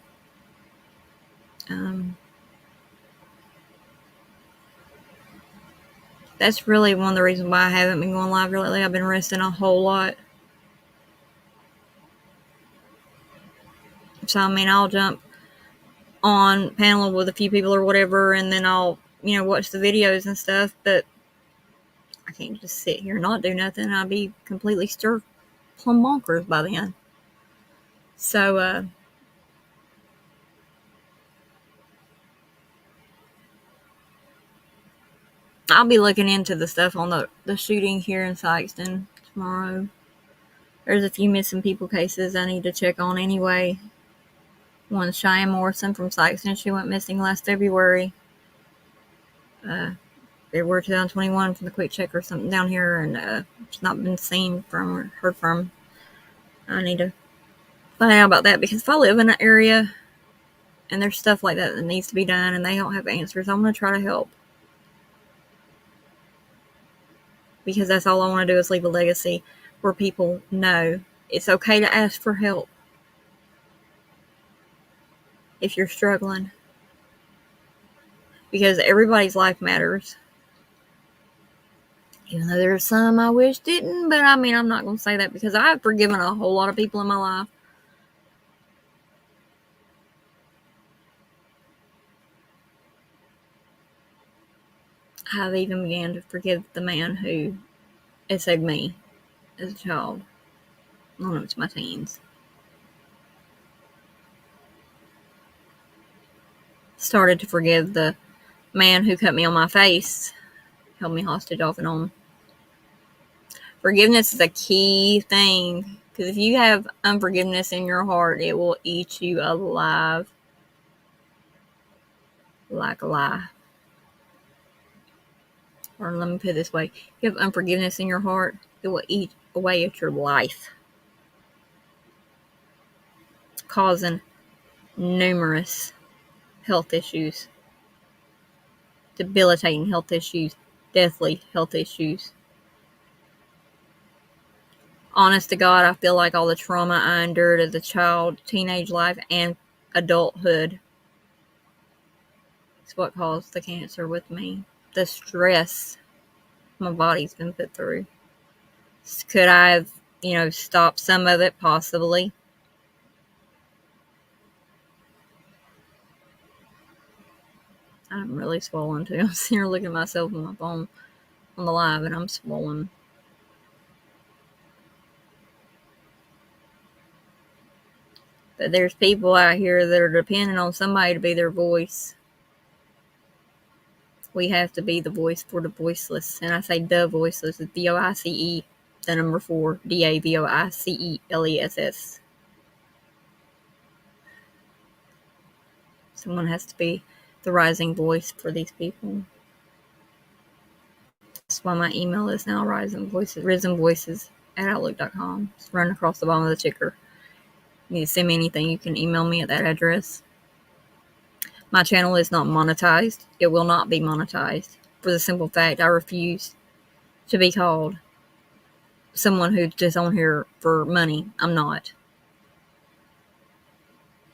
That's really one of the reasons why I haven't been going live lately. I've been resting a whole lot. So, I mean, I'll jump on panel with a few people or whatever, and then I'll, watch the videos and stuff, but I can't just sit here and not do nothing. I'll be completely stir plumb bonkers by then. So, I'll be looking into the stuff on the shooting here in Sikeston tomorrow. There's a few missing people cases I need to check on anyway. One's Cheyenne Morrison from Sikeston. She went missing last February. February 2021 from the Quick Check or something down here, and it's not been seen from or heard from. I need to find out about that, because if I live in an area and there's stuff like that needs to be done and they don't have answers, I'm going to try to help. Because that's all I want to do, is leave a legacy where people know it's okay to ask for help if you're struggling. Because everybody's life matters. Even though there's some I wish didn't, but I mean, I'm not going to say that, because I've forgiven a whole lot of people in my life. I've even began to forgive the man who saved me as a child. I don't know, it's my teens. Started to forgive the man who cut me on my face, held me hostage off and on. Forgiveness is a key thing, because if you have unforgiveness in your heart, it will eat you alive like a lie. Or let me put it this way: if you have unforgiveness in your heart, it will eat away at your life, causing numerous health issues, debilitating health issues, deathly health issues. Honest to God, I feel like all the trauma I endured as a child, teenage life, and adulthood is what caused the cancer with me. The stress my body's been put through. Could I have, stopped some of it? Possibly. I'm really swollen too. I'm sitting here looking at myself on my phone on the live, and I'm swollen. But there's people out here that are depending on somebody to be their voice. We have to be the voice for the voiceless. And I say the voiceless. It's VOICE, the number 4, DAVOICELESS. Someone has to be the rising voice for these people. That's why my email is now risenvoices@outlook.com. It's run across the bottom of the ticker. You need to send me anything, you can email me at that address. My channel is not monetized. It will not be monetized for the simple fact I refuse to be called someone who's just on here for money. I'm not.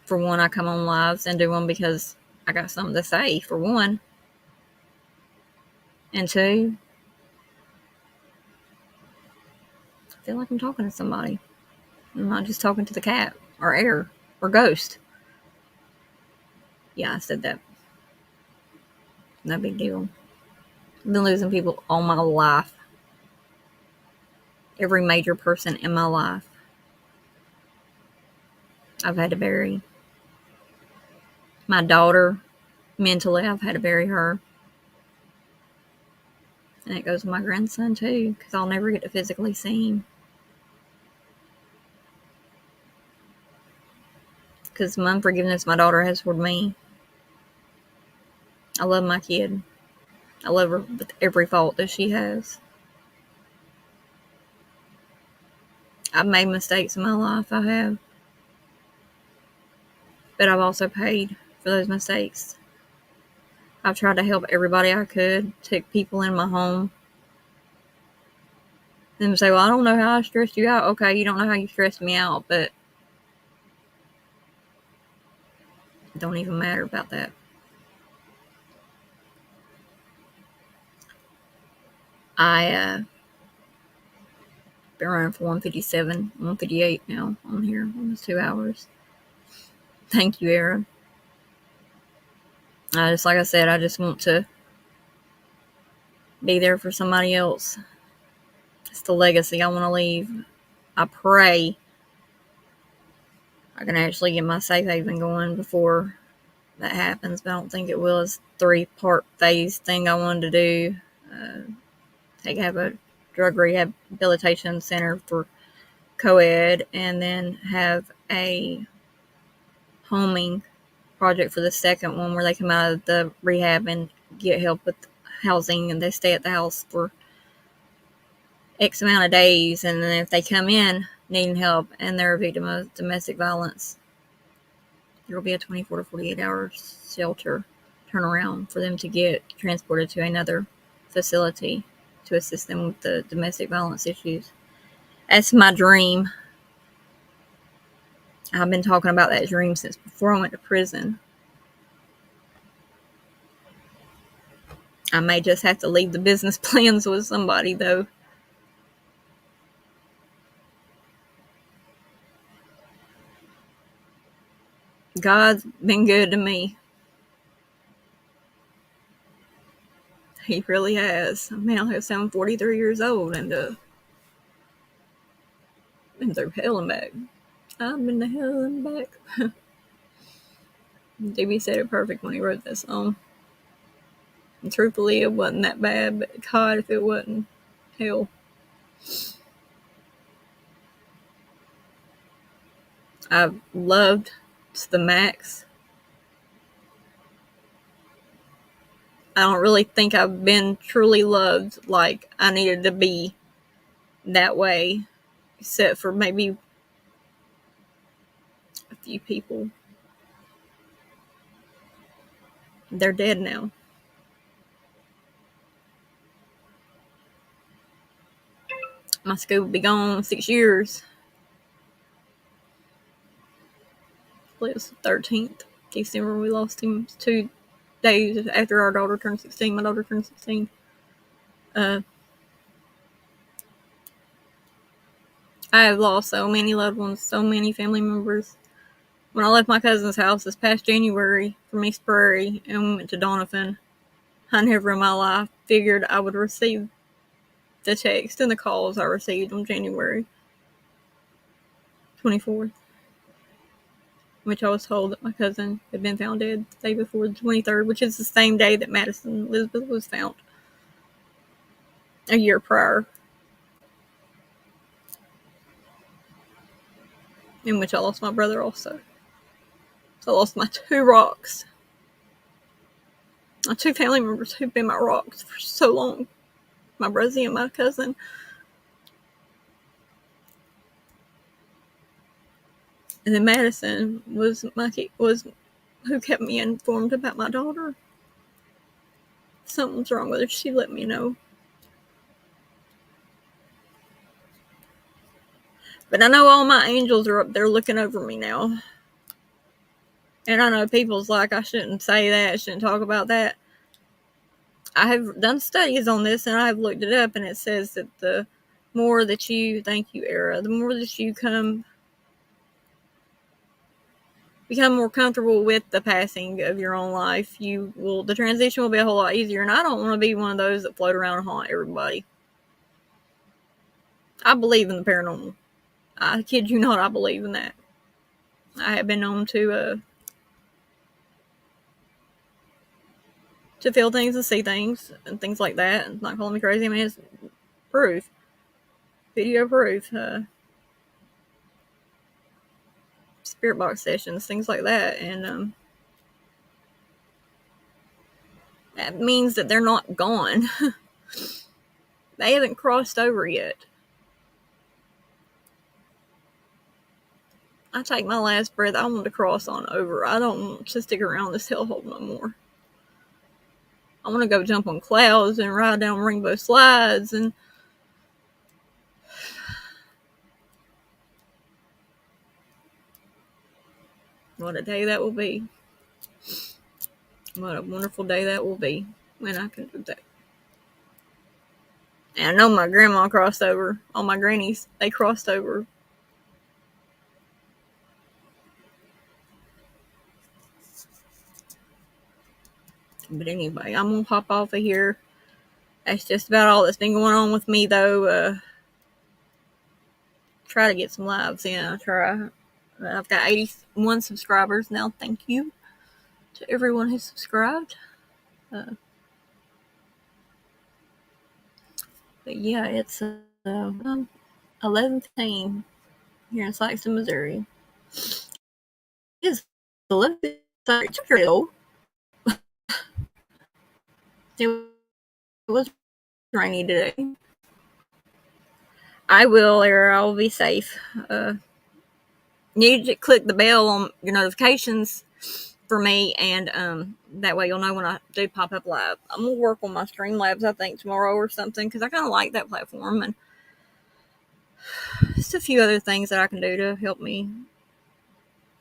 For one, I come on lives and do them because I got something to say, for one. And two, I feel like I'm talking to somebody. I'm not just talking to the cat or air or ghost. Yeah, I said that. No big deal. I've been losing people all my life. Every major person in my life I've had to bury. My daughter, mentally, I've had to bury her. And it goes with my grandson too, because I'll never get to physically see him. Because the unforgiveness my daughter has toward me. I love my kid. I love her with every fault that she has. I've made mistakes in my life, I have. But I've also paid for those mistakes. I've tried to help everybody I could, took people in my home. Them say, well, I don't know how I stressed you out. Okay, you don't know how you stressed me out, but it don't even matter about that. I been running for 157, 158 now on here, almost 2 hours. Thank you, Era. Just like I said, I just want to be there for somebody else. It's the legacy I want to leave. I pray I can actually get my safe haven going before that happens, but I don't think it will. It's a 3-part phase thing I wanted to do. Have a drug rehabilitation center for co-ed, and then have a homing project for the second one where they come out of the rehab and get help with housing, and they stay at the house for X amount of days, and then if they come in needing help and they're a victim of domestic violence, there will be a 24 to 48 hour shelter turnaround for them to get transported to another facility to assist them with the domestic violence issues. That's my dream. I've been talking about that dream since before I went to prison. I may just have to leave the business plans with somebody, though. God's been good to me. He really has. I mean, I'm 43 years old and been through hell and back. I've been to hell and back. DB said it perfect when he wrote that song. And truthfully, it wasn't that bad, but God, if it wasn't hell. I've loved to the max. I don't really think I've been truly loved like I needed to be that way, except for maybe a few people. They're dead now. My school will be gone 6 years. It was the 13th December. We lost him 2 days after our daughter turned 16. My daughter turned 16. I have lost so many loved ones, so many family members. When I left my cousin's house this past January from East Prairie and went to Donovan, I never in my life figured I would receive the text and the calls I received on January 24th, which I was told that my cousin had been found dead the day before the 23rd, which is the same day that Madison Elizabeth was found a year prior, in which I lost my brother also. So I lost my 2 rocks. My 2 family members who've been my rocks for so long. My brother and my cousin. And then Madison was who kept me informed about my daughter. something's wrong with her, she let me know. But I know all my angels are up there looking over me now. And I know people's like, I shouldn't say that, I shouldn't talk about that. I have done studies on this, and I have looked it up, and it says that the more that you, thank you, Era, the more that you become more comfortable with the passing of your own life, the transition will be a whole lot easier. And I don't want to be one of those that float around and haunt everybody. I believe in the paranormal. I kid you not, I believe in that. I have been known to feel things and see things and things like that. And not calling me crazy. I mean, it's proof. Video proof. Spirit box sessions, things like that. And that means that they're not gone. They haven't crossed over yet. I take my last breath. I want to cross on over. I don't want to stick around this hellhole no more. I want to go jump on clouds and ride down rainbow slides and what a day that will be. What a wonderful day that will be when I can do that. And I know my grandma crossed over. All my grannies, they crossed over. But anyway, I'm going to hop off of here. That's just about all that's been going on with me, though. Try to get some lives in. I try. I've got 81 subscribers now. Thank you to everyone who subscribed. But yeah, it's 11:15 here in Sikeston, Missouri. It's 11. It's pretty old. It was rainy today. I will be safe. You need to click the bell on your notifications for me, and that way you'll know when I do pop up live. I'm gonna work on my Streamlabs, I think, tomorrow or something, because I kind of like that platform, and just a few other things that I can do to help me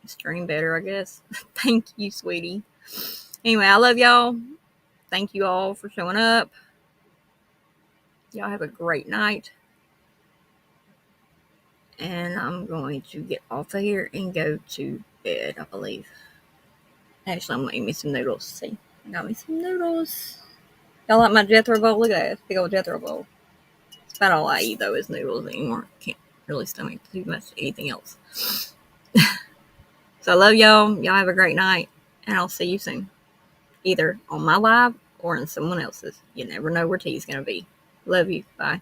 stream better, I guess. Thank you, sweetie. Anyway, I love y'all. Thank you all for showing up. Y'all have a great night. And I'm going to get off of here and go to bed, I believe. Actually, I'm going to eat me some noodles. See, I got me some noodles. Y'all like my Jethro bowl? Look at that. Big old Jethro bowl. That's about all I eat, though, is noodles anymore. Can't really stomach too much anything else. So I love y'all. Y'all have a great night. And I'll see you soon. Either on my live or in someone else's. You never know where T's going to be. Love you. Bye.